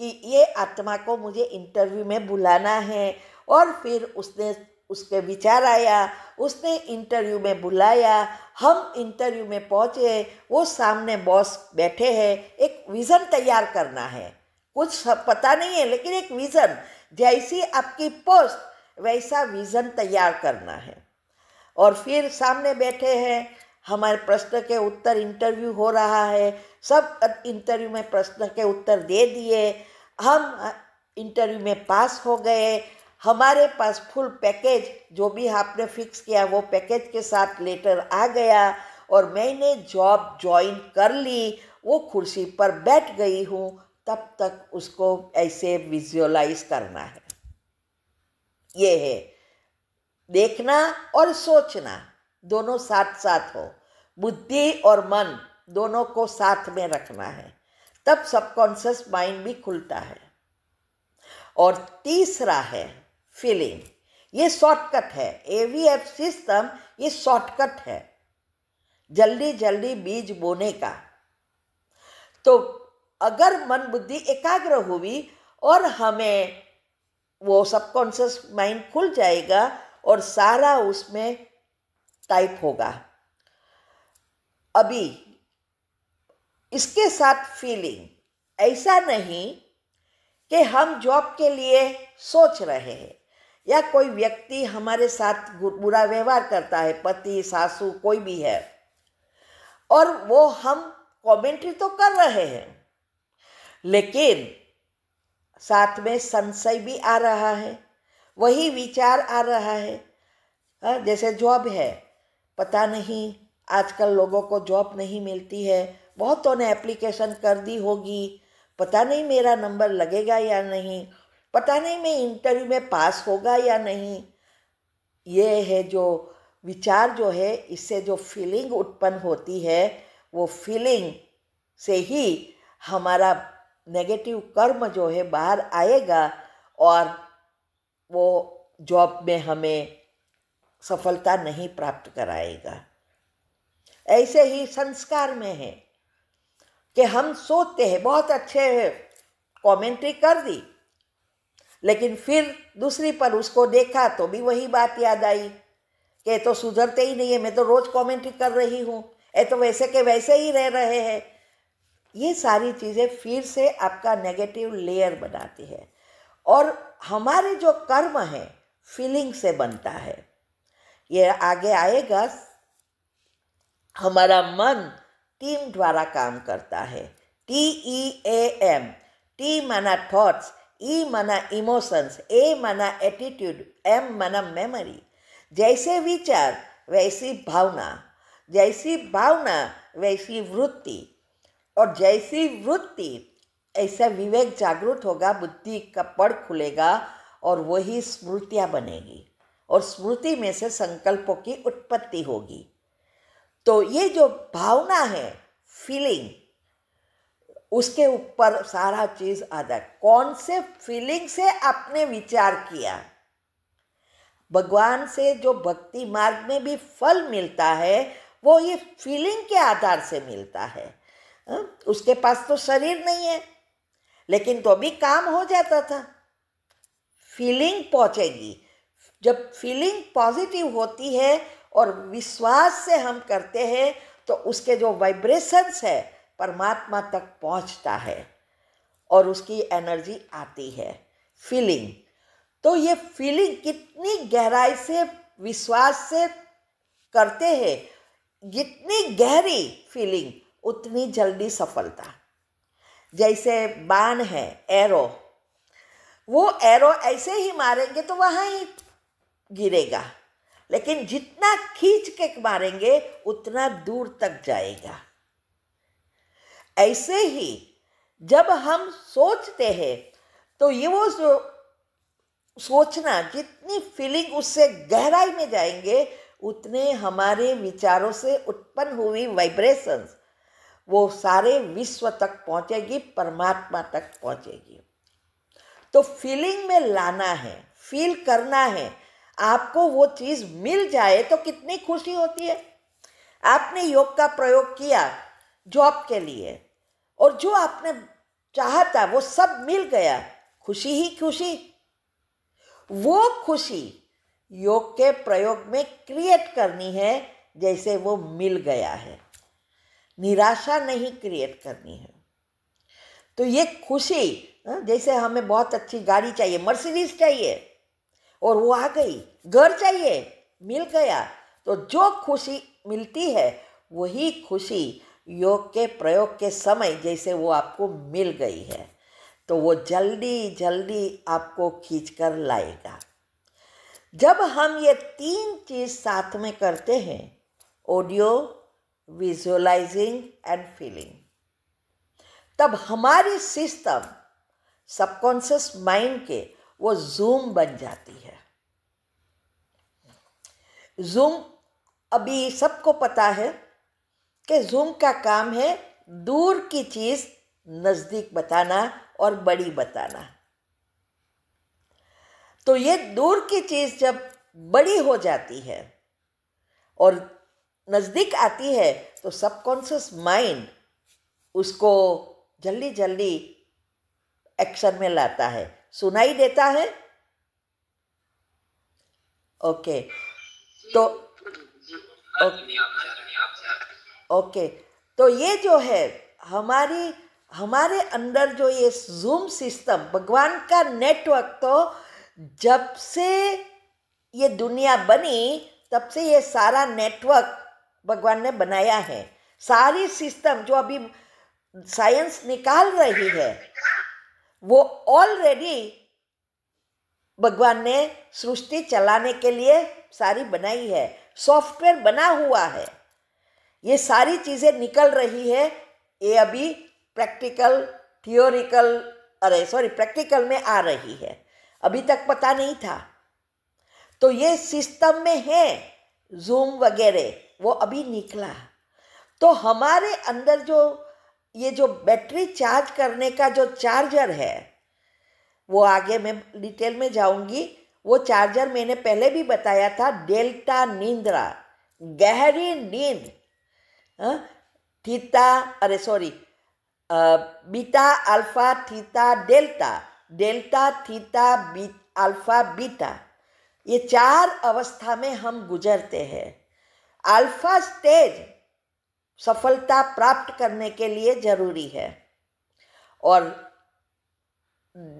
कि ये आत्मा को मुझे इंटरव्यू में बुलाना है, और फिर उसके विचार आया, उसने इंटरव्यू में बुलाया। हम इंटरव्यू में पहुंचे, वो सामने बॉस बैठे हैं, एक विज़न तैयार करना है। कुछ पता नहीं है लेकिन एक विज़न, जैसी आपकी पोस्ट वैसा विज़न तैयार करना है। और फिर सामने बैठे हैं, हमारे प्रश्न के उत्तर, इंटरव्यू हो रहा है, सब इंटरव्यू में प्रश्न के उत्तर दे दिए, हम इंटरव्यू में पास हो गए। हमारे पास फुल पैकेज जो भी आपने फिक्स किया वो पैकेज के साथ लेटर आ गया और मैंने जॉब ज्वाइन कर ली। वो कुर्सी पर बैठ गई हूँ, तब तक उसको ऐसे विजुअलाइज करना है। ये है देखना और सोचना दोनों साथ साथ हो, बुद्धि और मन दोनों को साथ में रखना है, तब सबकॉन्शियस माइंड भी खुलता है। और तीसरा है फीलिंग। ये शॉर्टकट है, AVF सिस्टम ये शॉर्टकट है जल्दी जल्दी बीज बोने का। तो अगर मन बुद्धि एकाग्र हुई और हमें वो सबकॉन्शियस माइंड खुल जाएगा और सारा उसमें टाइप होगा। अभी इसके साथ फीलिंग, ऐसा नहीं कि हम जॉब के लिए सोच रहे हैं या कोई व्यक्ति हमारे साथ बुरा व्यवहार करता है, पति सासू कोई भी है, और वो हम कमेंट्री तो कर रहे हैं, लेकिन साथ में संशय भी आ रहा है, वही विचार आ रहा है। जैसे जॉब है, पता नहीं आजकल लोगों को जॉब नहीं मिलती है, बहुतों ने एप्लीकेशन कर दी होगी, पता नहीं मेरा नंबर लगेगा या नहीं, पता नहीं मैं इंटरव्यू में पास होगा या नहीं। ये है जो विचार जो है, इससे जो फीलिंग उत्पन्न होती है, वो फीलिंग से ही हमारा नेगेटिव कर्म जो है बाहर आएगा और वो जॉब में हमें सफलता नहीं प्राप्त कराएगा। ऐसे ही संस्कार में है कि हम सोचते हैं बहुत अच्छे कमेंट्री कर दी, लेकिन फिर दूसरी पर उसको देखा तो भी वही बात याद आई कि तो सुधरते ही नहीं है, मैं तो रोज कमेंट्री कर रही हूँ, ये तो वैसे के वैसे ही रह रहे हैं। ये सारी चीज़ें फिर से आपका नेगेटिव लेयर बनाती है और हमारे जो कर्म है फीलिंग से बनता है। ये आगे आएगा। हमारा मन टीम द्वारा काम करता है, TEAM। T माना थॉट्स, E माना इमोशंस, A माना एटीट्यूड, M माना मेमोरी। जैसे विचार वैसी भावना, जैसी भावना वैसी वृत्ति, और जैसी वृत्ति ऐसा विवेक जागृत होगा, बुद्धि का पड़ खुलेगा और वही स्मृतियाँ बनेगी और स्मृति में से संकल्पों की उत्पत्ति होगी। तो ये जो भावना है फीलिंग, उसके ऊपर सारा चीज आता है। कौन से फीलिंग से आपने विचार किया, भगवान से जो भक्ति मार्ग में भी फल मिलता है वो ये फीलिंग के आधार से मिलता है। उसके पास तो शरीर नहीं है, लेकिन तो भी काम हो जाता था। फीलिंग पहुंचेगी, जब फीलिंग पॉजिटिव होती है और विश्वास से हम करते हैं तो उसके जो वाइब्रेशंस है परमात्मा तक पहुंचता है और उसकी एनर्जी आती है। फीलिंग, तो ये फीलिंग कितनी गहराई से विश्वास से करते हैं, जितनी गहरी फीलिंग उतनी जल्दी सफलता। जैसे बाण है, एरो, वो एरो ऐसे ही मारेंगे तो वहाँ ही गिरेगा, लेकिन जितना खींच के मारेंगे उतना दूर तक जाएगा। ऐसे ही जब हम सोचते हैं तो ये वो सोचना, जितनी फीलिंग उससे गहराई में जाएंगे उतने हमारे विचारों से उत्पन्न हुई वाइब्रेशंस वो सारे विश्व तक पहुंचेगी, परमात्मा तक पहुंचेगी। तो फीलिंग में लाना है, फील करना है। आपको वो चीज़ मिल जाए तो कितनी खुशी होती है। आपने योग का प्रयोग किया जॉब के लिए और जो आपने चाहा था वो सब मिल गया, खुशी ही खुशी। वो खुशी योग के प्रयोग में क्रिएट करनी है जैसे वो मिल गया है, निराशा नहीं क्रिएट करनी है। तो ये खुशी, जैसे हमें बहुत अच्छी गाड़ी चाहिए, मर्सिडीज चाहिए और वो आ गई, घर चाहिए मिल गया, तो जो खुशी मिलती है वही खुशी योग के प्रयोग के समय जैसे वो आपको मिल गई है तो वो जल्दी जल्दी आपको खींच कर लाएगा। जब हम ये तीन चीज साथ में करते हैं, ऑडियो, विजुअलाइजिंग एंड फीलिंग, तब हमारी सिस्टम सबकॉन्शियस माइंड के वो जूम बन जाती है। जूम अभी सबको पता है कि जूम का काम है दूर की चीज़ नज़दीक बताना और बड़ी बताना। तो ये दूर की चीज़ जब बड़ी हो जाती है और नज़दीक आती है तो सबकॉन्शियस माइंड उसको जल्दी जल्दी एक्शन में लाता है। सुनाई देता है? ओके, तो ओके, तो ये जो है हमारे अंदर जो ये जूम सिस्टम, भगवान का नेटवर्क, तो जब से ये दुनिया बनी तब से ये सारा नेटवर्क भगवान ने बनाया है। सारी सिस्टम जो अभी साइंस निकाल रही है वो ऑलरेडी भगवान ने सृष्टि चलाने के लिए सारी बनाई है। सॉफ्टवेयर बना हुआ है, ये सारी चीज़ें निकल रही है। ये अभी प्रैक्टिकल में आ रही है, अभी तक पता नहीं था। तो ये सिस्टम में है, जूम वगैरह वो अभी निकला। तो हमारे अंदर जो बैटरी चार्ज करने का जो चार्जर है, वो आगे मैं डिटेल में जाऊंगी। वो चार्जर मैंने पहले भी बताया था, डेल्टा निंद्रा, गहरी नींद, beta alpha theta delta, delta theta alpha beta, ये 4 अवस्था में हम गुजरते हैं। अल्फा स्टेज सफलता प्राप्त करने के लिए जरूरी है और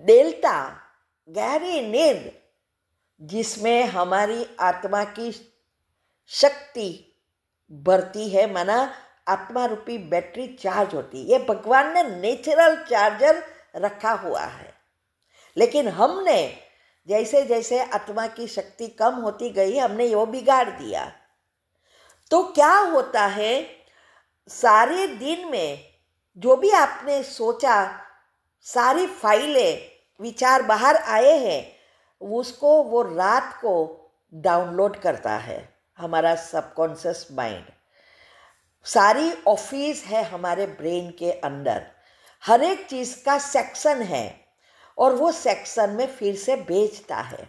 डेल्टा गहरी नींद जिसमें हमारी आत्मा की शक्ति बढ़ती है, माना आत्मा रूपी बैटरी चार्ज होती है। ये भगवान ने नेचुरल चार्जर रखा हुआ है, लेकिन हमने जैसे जैसे आत्मा की शक्ति कम होती गई हमने वो बिगाड़ दिया। तो क्या होता है, सारे दिन में जो भी आपने सोचा, सारी फाइलें विचार बाहर आए हैं, उसको वो रात को डाउनलोड करता है हमारा सबकॉन्शियस माइंड। सारी ऑफिस है हमारे ब्रेन के अंदर, हर एक चीज़ का सेक्शन है और वो सेक्शन में फिर से भेजता है।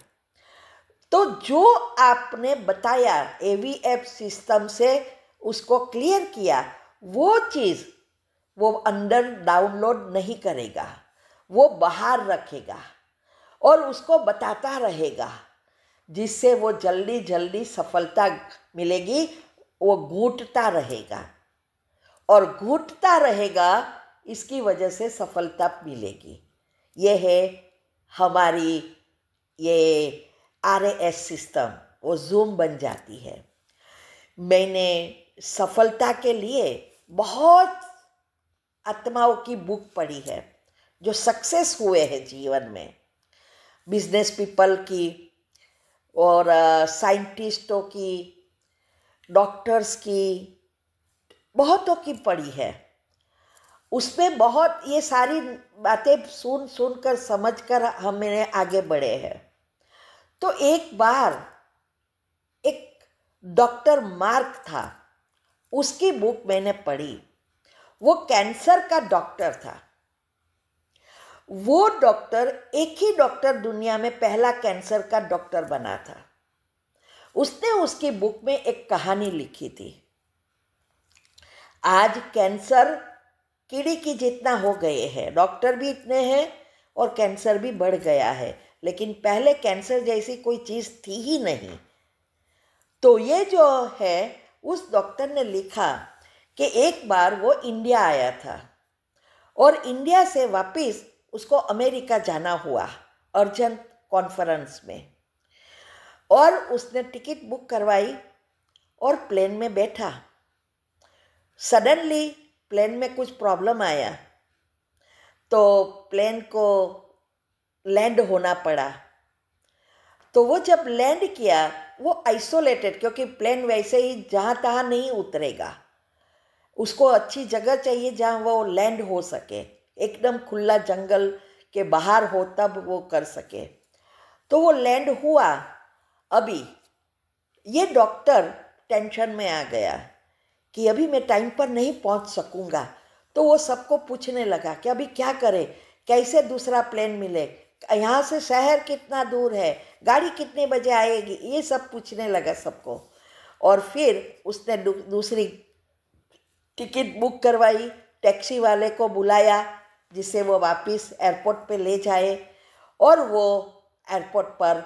तो जो आपने बताया AVF सिस्टम से उसको क्लियर किया, वो चीज़ वो अंदर डाउनलोड नहीं करेगा, वो बाहर रखेगा और उसको बताता रहेगा, जिससे वो जल्दी जल्दी सफलता मिलेगी। वो घूंटता रहेगा और घूंटता रहेगा, इसकी वजह से सफलता मिलेगी। ये है हमारी ये RAS सिस्टम, वो जूम बन जाती है। मैंने सफलता के लिए बहुत आत्माओं की बुक पढ़ी है जो सक्सेस हुए हैं जीवन में, बिजनेस पीपल की और साइंटिस्टों की, डॉक्टर्स की, बहुतों की पढ़ी है। उसमें बहुत ये सारी बातें सुनकर समझकर हम मेरे आगे बढ़े हैं। तो एक बार एक डॉक्टर मार्क था, उसकी बुक मैंने पढ़ी। वो कैंसर का डॉक्टर था। वो डॉक्टर, एक ही डॉक्टर दुनिया में पहला कैंसर का डॉक्टर बना था। उसने उसकी बुक में एक कहानी लिखी थी। आज कैंसर कीड़ी की जितना हो गए हैं, डॉक्टर भी इतने हैं और कैंसर भी बढ़ गया है, लेकिन पहले कैंसर जैसी कोई चीज़ थी ही नहीं। तो ये जो है, उस डॉक्टर ने लिखा कि एक बार वो इंडिया आया था और इंडिया से वापस उसको अमेरिका जाना हुआ अर्जेंट कॉन्फ्रेंस में, और उसने टिकट बुक करवाई और प्लेन में बैठा। सडनली प्लेन में कुछ प्रॉब्लम आया तो प्लेन को लैंड होना पड़ा। तो वो जब लैंड किया, वो आइसोलेटेड, क्योंकि प्लेन वैसे ही जहाँ तहाँ नहीं उतरेगा, उसको अच्छी जगह चाहिए जहाँ वो लैंड हो सके, एकदम खुला जंगल के बाहर हो तब वो कर सके। तो वो लैंड हुआ। अभी ये डॉक्टर टेंशन में आ गया कि अभी मैं टाइम पर नहीं पहुंच सकूंगा। तो वो सबको पूछने लगा कि अभी क्या करें, कैसे दूसरा प्लेन मिले, यहाँ से शहर कितना दूर है, गाड़ी कितने बजे आएगी, ये सब पूछने लगा सबको। और फिर उसने दूसरी टिकट बुक करवाई, टैक्सी वाले को बुलाया जिससे वो वापस एयरपोर्ट पे ले जाए। और वो एयरपोर्ट पर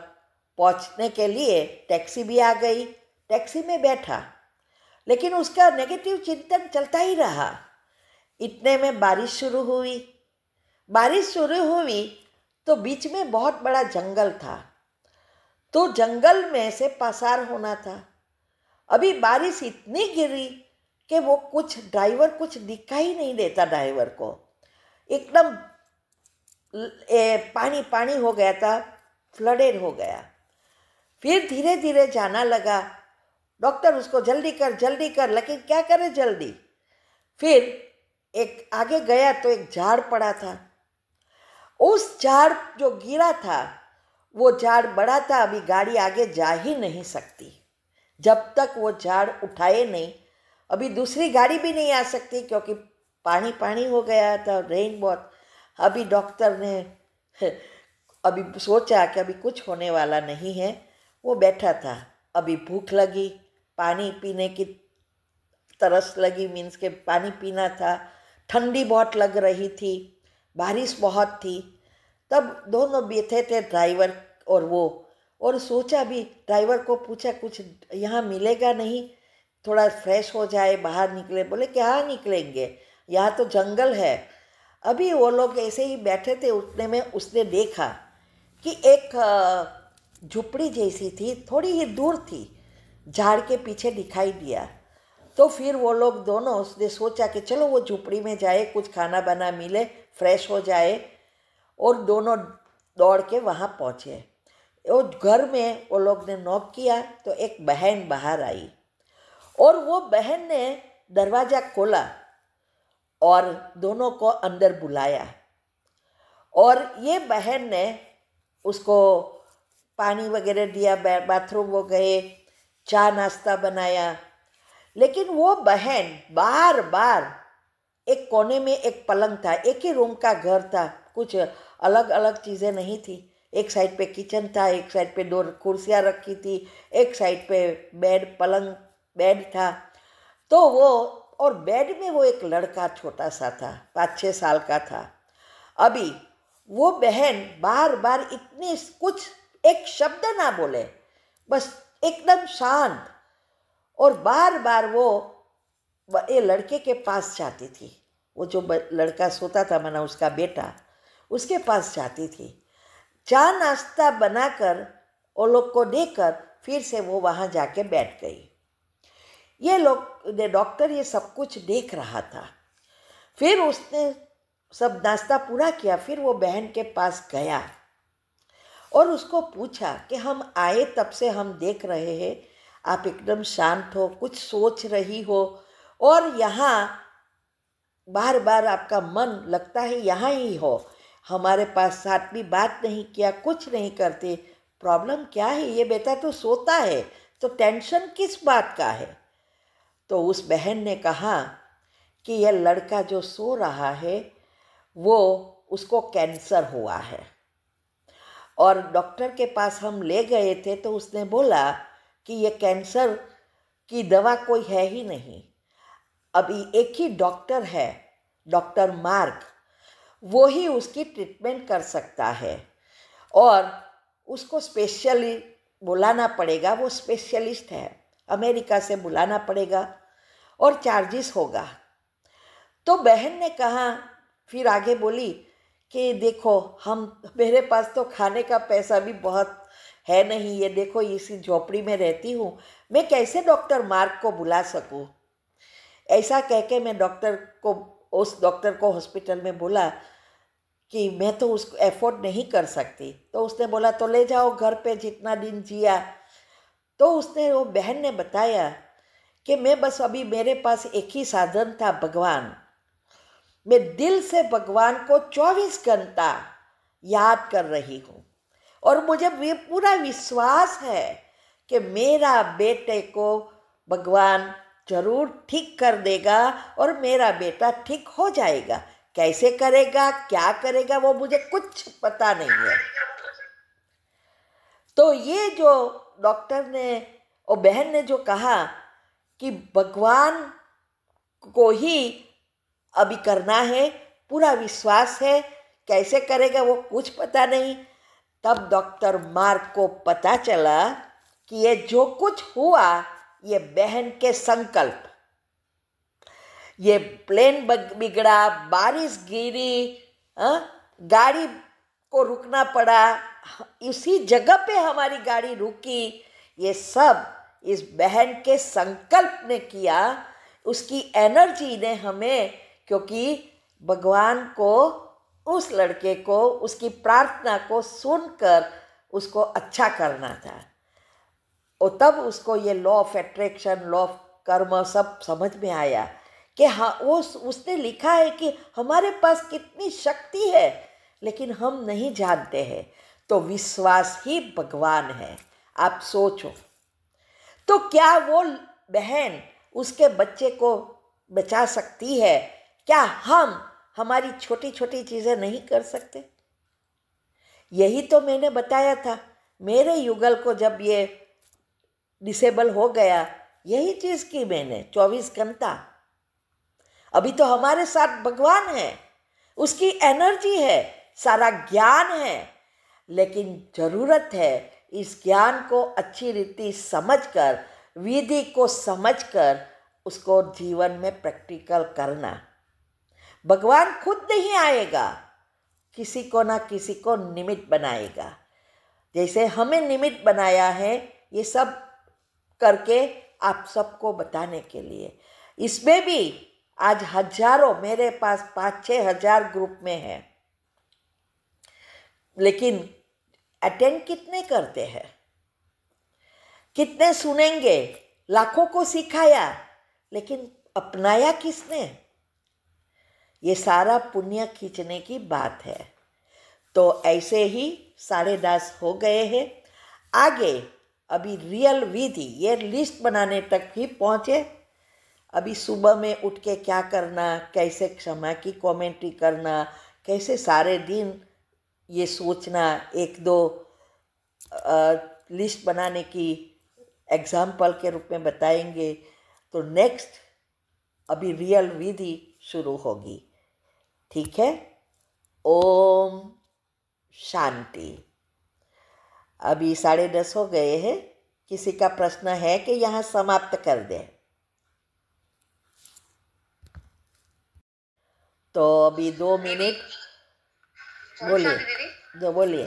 पहुंचने के लिए टैक्सी भी आ गई, टैक्सी में बैठा, लेकिन उसका नेगेटिव चिंतन चलता ही रहा। इतने में बारिश शुरू हुई। बारिश शुरू हुई तो बीच में बहुत बड़ा जंगल था, तो जंगल में से पासार होना था। अभी बारिश इतनी गिरी कि वो ड्राइवर कुछ दिखाई नहीं देता, ड्राइवर को एकदम पानी पानी हो गया था, फ्लडेड हो गया। फिर धीरे धीरे जाना लगा। डॉक्टर उसको जल्दी कर, लेकिन क्या करे जल्दी। फिर एक आगे गया तो एक झाड़ पड़ा था। उस झाड़ जो गिरा था, वो झाड़ बड़ा था, अभी गाड़ी आगे जा ही नहीं सकती जब तक वो झाड़ उठाए नहीं। अभी दूसरी गाड़ी भी नहीं आ सकती क्योंकि पानी पानी हो गया था, रेन बहुत। अभी डॉक्टर ने अभी सोचा कि अभी कुछ होने वाला नहीं है। वो बैठा था, अभी भूख लगी, पानी पीने की तरस लगी, मीन्स के पानी पीना था, ठंडी बहुत लग रही थी, बारिश बहुत थी। तब दोनों बैठे थे, ड्राइवर और वो, और सोचा भी, ड्राइवर को पूछा कुछ यहाँ मिलेगा नहीं, थोड़ा फ्रेश हो जाए, बाहर निकले। बोले कि हाँ निकलेंगे, यहाँ तो जंगल है। अभी वो लोग ऐसे ही बैठे थे, उतने में उसने देखा कि एक झुपड़ी जैसी थी, थोड़ी ही दूर थी, झाड़ के पीछे दिखाई दिया। तो फिर वो लोग दोनों, उसने सोचा कि चलो वो झुपड़ी में जाए, कुछ खाना बना मिले, फ्रेश हो जाए। और दोनों दौड़ के वहाँ पहुँचे। और घर में वो लोग ने नॉक किया तो एक बहन बाहर आई, और वो बहन ने दरवाज़ा खोला और दोनों को अंदर बुलाया। और ये बहन ने उसको पानी वगैरह दिया, बाथरूम वो गए, चाय नाश्ता बनाया। लेकिन वो बहन बार बार, एक कोने में एक पलंग था, एक ही रूम का घर था, कुछ अलग अलग चीज़ें नहीं थी। एक साइड पे किचन था, एक साइड पे 2 कुर्सियाँ रखी थी, एक साइड पे बेड था। तो वो, और बेड में वो एक लड़का छोटा सा था, 5-6 साल का था। अभी वो बहन बार बार इतनी, कुछ एक शब्द ना बोले, बस एकदम शांत, और बार बार वो ये लड़के के पास जाती थी। वो जो लड़का सोता था, माना उसका बेटा, उसके पास जाती थी। चाय नाश्ता बनाकर वो लोग को देकर फिर से वो वहाँ जाके बैठ गई। ये डॉक्टर ये सब कुछ देख रहा था। फिर उसने सब नाश्ता पूरा किया, फिर वो बहन के पास गया और उसको पूछा कि हम आए तब से हम देख रहे हैं, आप एकदम शांत हो, कुछ सोच रही हो, और यहाँ बार बार आपका मन लगता है यहाँ ही हो, हमारे पास साथ भी बात नहीं किया, कुछ नहीं करते, प्रॉब्लम क्या है? ये बेटा तो सोता है, तो टेंशन किस बात का है? तो उस बहन ने कहा कि यह लड़का जो सो रहा है वो, उसको कैंसर हुआ है, और डॉक्टर के पास हम ले गए थे तो उसने बोला कि ये कैंसर की दवा कोई है ही नहीं। अभी एक ही डॉक्टर है, डॉक्टर मार्क, वो ही उसकी ट्रीटमेंट कर सकता है, और उसको स्पेशली बुलाना पड़ेगा, वो स्पेशलिस्ट है, अमेरिका से बुलाना पड़ेगा और चार्जेस होगा। तो बहन ने कहा, फिर आगे बोली कि देखो, मेरे पास तो खाने का पैसा भी बहुत है नहीं, ये देखो इसी झोपड़ी में रहती हूँ, मैं कैसे डॉक्टर मार्क को बुला सकूँ? ऐसा कह के मैं उस डॉक्टर को हॉस्पिटल में बोला कि मैं तो उसको एफोर्ड नहीं कर सकती। तो उसने बोला तो ले जाओ घर पे, जितना दिन जिया। तो वो बहन ने बताया कि मैं बस, अभी मेरे पास एक ही साधन था, भगवान। मैं दिल से भगवान को 24 घंटा याद कर रही हूँ, और मुझे पूरा विश्वास है कि मेरा बेटे को भगवान जरूर ठीक कर देगा और मेरा बेटा ठीक हो जाएगा। कैसे करेगा, क्या करेगा, वो मुझे कुछ पता नहीं है। तो ये जो डॉक्टर ने और बहन ने जो कहा कि भगवान को ही अभी करना है, पूरा विश्वास है, कैसे करेगा वो कुछ पता नहीं। तब डॉक्टर मार्क को पता चला कि ये जो कुछ हुआ ये बहन के संकल्प, ये प्लेन बिगड़ा, बारिश गिरी, गाड़ी को रुकना पड़ा, इसी जगह पे हमारी गाड़ी रुकी, ये सब इस बहन के संकल्प ने किया, उसकी एनर्जी ने हमें, क्योंकि भगवान को उस लड़के को उसकी प्रार्थना को सुनकर उसको अच्छा करना था। और तब उसको ये law of attraction, law of कर्म सब समझ में आया कि हाँ, उसने लिखा है कि हमारे पास कितनी शक्ति है लेकिन हम नहीं जानते हैं। तो विश्वास ही भगवान है। आप सोचो, तो क्या वो बहन उसके बच्चे को बचा सकती है? क्या हम हमारी छोटी छोटी चीज़ें नहीं कर सकते? यही तो मैंने बताया था। मेरे युगल को जब ये डिसेबल हो गया, यही चीज़ की मैंने 24 घंटा। अभी तो हमारे साथ भगवान है, उसकी एनर्जी है, सारा ज्ञान है, लेकिन ज़रूरत है इस ज्ञान को अच्छी रीति समझकर, विधि को समझकर उसको जीवन में प्रैक्टिकल करना। भगवान खुद नहीं आएगा, किसी को ना किसी को निमित्त बनाएगा। जैसे हमें निमित्त बनाया है ये सब करके आप सबको बताने के लिए। इसमें भी आज हजारों, मेरे पास 5-6 हजार ग्रुप में है, लेकिन अटेंड कितने करते हैं? कितने सुनेंगे? लाखों को सिखाया, लेकिन अपनाया किसने? ये सारा पुण्य खींचने की बात है। तो ऐसे ही 10:30 हो गए हैं। आगे अभी रियल विधि, ये लिस्ट बनाने तक ही पहुँचे। अभी सुबह में उठ के क्या करना, कैसे क्षमा की कमेंट्री करना, कैसे सारे दिन ये सोचना, 1-2 लिस्ट बनाने की एग्जाम्पल के रूप में बताएंगे। तो नेक्स्ट अभी रियल विधि शुरू होगी। ठीक है? ओम शांति। अभी 10:30 हो गए हैं। किसी का प्रश्न है कि यहाँ समाप्त कर दें? तो अभी 2 मिनट बोलिए। जो बोलिए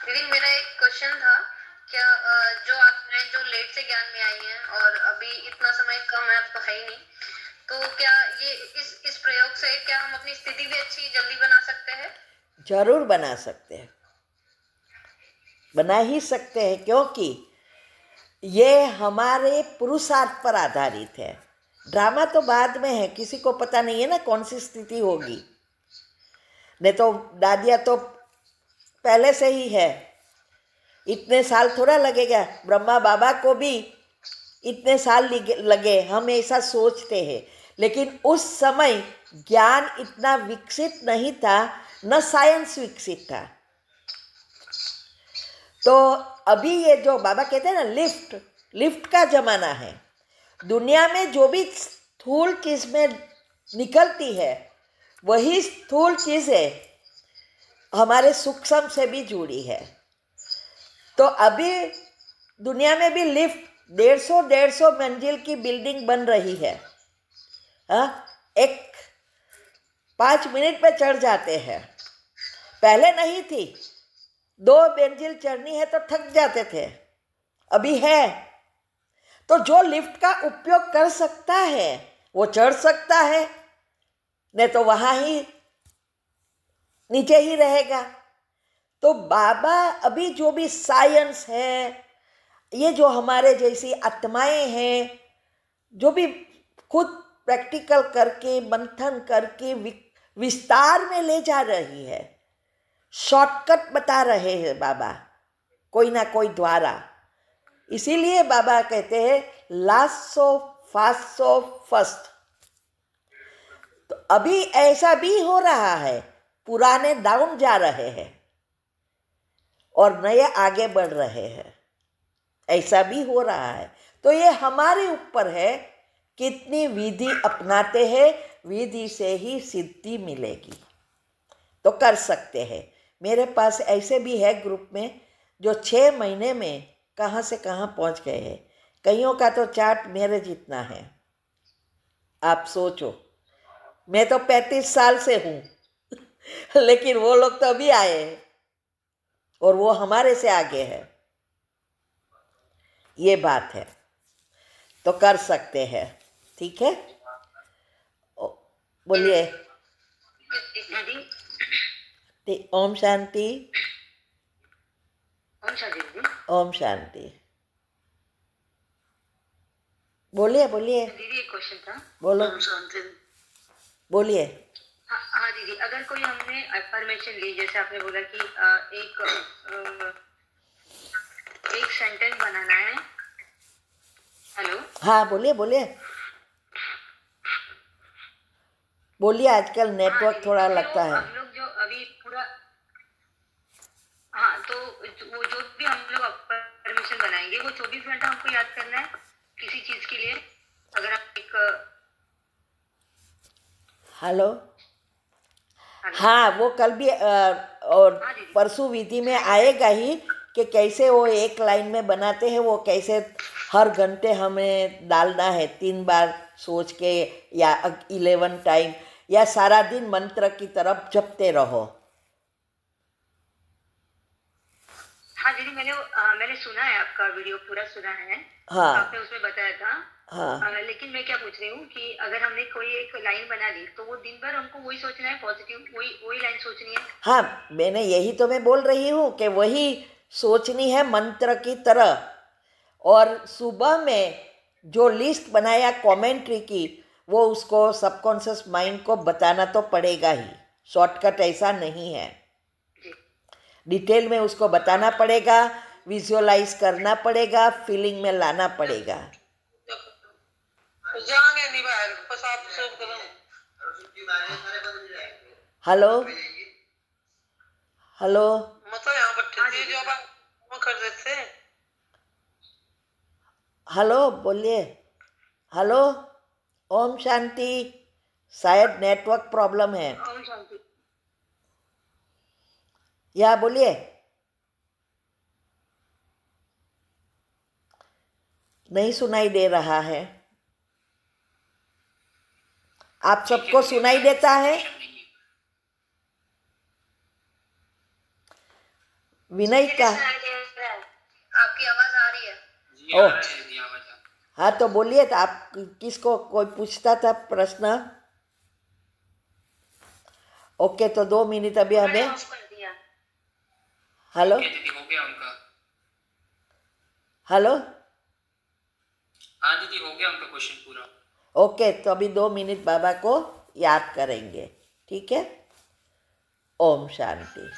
दीदी, मेरा एक क्वेश्चन था। क्या जो लेट से ज्ञान में आई हैं और अभी इतना समय कम है, अब तो है ही नहीं, तो क्या ये इस प्रयोग से क्या हम अपनी स्थिति भी अच्छी जल्दी बना सकते हैं? जरूर बना सकते हैं, बना ही सकते हैं, क्योंकि ये हमारे पुरुषार्थ पर आधारित है। ड्रामा तो बाद में है, किसी को पता नहीं है ना कौन सी स्थिति होगी। नहीं तो दादिया तो पहले से ही है, इतने साल थोड़ा लगेगा। ब्रह्मा बाबा को भी इतने साल लगे, हम ऐसा सोचते हैं, लेकिन उस समय ज्ञान इतना विकसित नहीं था, न साइंस विकसित था। तो अभी ये जो बाबा कहते हैं ना, लिफ्ट का जमाना है। दुनिया में जो भी स्थूल चीज में निकलती है, वही स्थूल चीजें हमारे सूक्ष्म से भी जुड़ी है। तो अभी दुनिया में भी लिफ्ट 150 मंजिल की बिल्डिंग बन रही है। एक 5 मिनट में चढ़ जाते हैं, पहले नहीं थी। 2 मंजिल चढ़नी है तो थक जाते थे, अभी है। तो जो लिफ्ट का उपयोग कर सकता है वो चढ़ सकता है, नहीं तो वहां ही नीचे ही रहेगा। तो बाबा अभी जो भी साइंस है, ये जो हमारे जैसी आत्माएं हैं, जो भी खुद प्रैक्टिकल करके, मंथन करके विस्तार में ले जा रही है, शॉर्टकट बता रहे हैं बाबा, कोई ना कोई द्वारा। इसीलिए बाबा कहते हैं last so fast so first. तो अभी ऐसा भी हो रहा है, पुराने डाउन जा रहे हैं और नए आगे बढ़ रहे हैं, ऐसा भी हो रहा है। तो ये हमारे ऊपर है, कितनी विधि अपनाते हैं, विधि से ही सिद्धि मिलेगी। तो कर सकते हैं। मेरे पास ऐसे भी है ग्रुप में जो 6 महीने में कहाँ से कहाँ पहुँच गए हैं। कईयों का तो चार्ट मेरे जितना है। आप सोचो, मैं तो 35 साल से हूँ लेकिन वो लोग तो अभी आए हैं और वो हमारे से आगे है। ये बात है, तो कर सकते हैं। ठीक है, बोलिए। ओम शांति। ओम शांति। बोलिए बोलिए। दीदी एक क्वेश्चन था। बोलो। बोलिए। हाँ दीदी, अगर कोई हमने अफर्मेशन ली, जैसे आपने बोला कि एक सेंटेंस बनाना है। हेलो। हाँ बोलिए बोलिए बोलिए। आजकल नेटवर्क थोड़ा लगता है। हम लोग जो अभी पूरा, हाँ तो वो जो भी हम लोग अफर्मेशन बनाएंगे वो 24 घंटा हमको याद करना है किसी चीज के लिए। अगर आप एक हेलो। हाँ, वो कल भी और परसों विधि में आएगा ही कि कैसे वो एक लाइन में बनाते हैं, वो कैसे हर घंटे हमें डालना है 3 बार सोच के, या 11 टाइम, या सारा दिन मंत्र की तरफ जपते रहो। हाँ दीदी, मैंने सुना है, आपका वीडियो पूरा सुना है। हाँ। आपने उसमें बताया था। हाँ। लेकिन मैं क्या पूछ रही हूँ कि अगर हमने कोई एक लाइन बना ली तो वो दिन भर हमको वही सोचना है, पॉजिटिव वही लाइन सोचनी है। हाँ, मैंने यही तो मैं बोल रही हूँ कि वही सोचनी है मंत्र की तरह। और सुबह में जो लिस्ट बनाया कमेंट्री की, वो उसको सबकॉन्शियस माइंड को बताना तो पड़ेगा ही। शॉर्टकट ऐसा नहीं है, डिटेल में उसको बताना पड़ेगा, विजुअलाइज करना पड़ेगा, फीलिंग में लाना पड़ेगा। Hello hello. हेलो बोलिए। हेलो। ओम शांति। शायद नेटवर्क प्रॉब्लम है। ओम शांति। या बोलिए। नहीं सुनाई दे रहा है। आप सबको सुनाई देता है? विनय का आपकी आवाज आ रही है। ओ हाँ, तो बोलिए। तो आप किसको, कोई पूछता था प्रश्न? ओके, तो 2 मिनट अभी हमें। Hello hello. हाँ दीदी, हो गया उनका क्वेश्चन पूरा। ओके, तो अभी 2 मिनट बाबा को याद करेंगे। ठीक है। ओम शांति।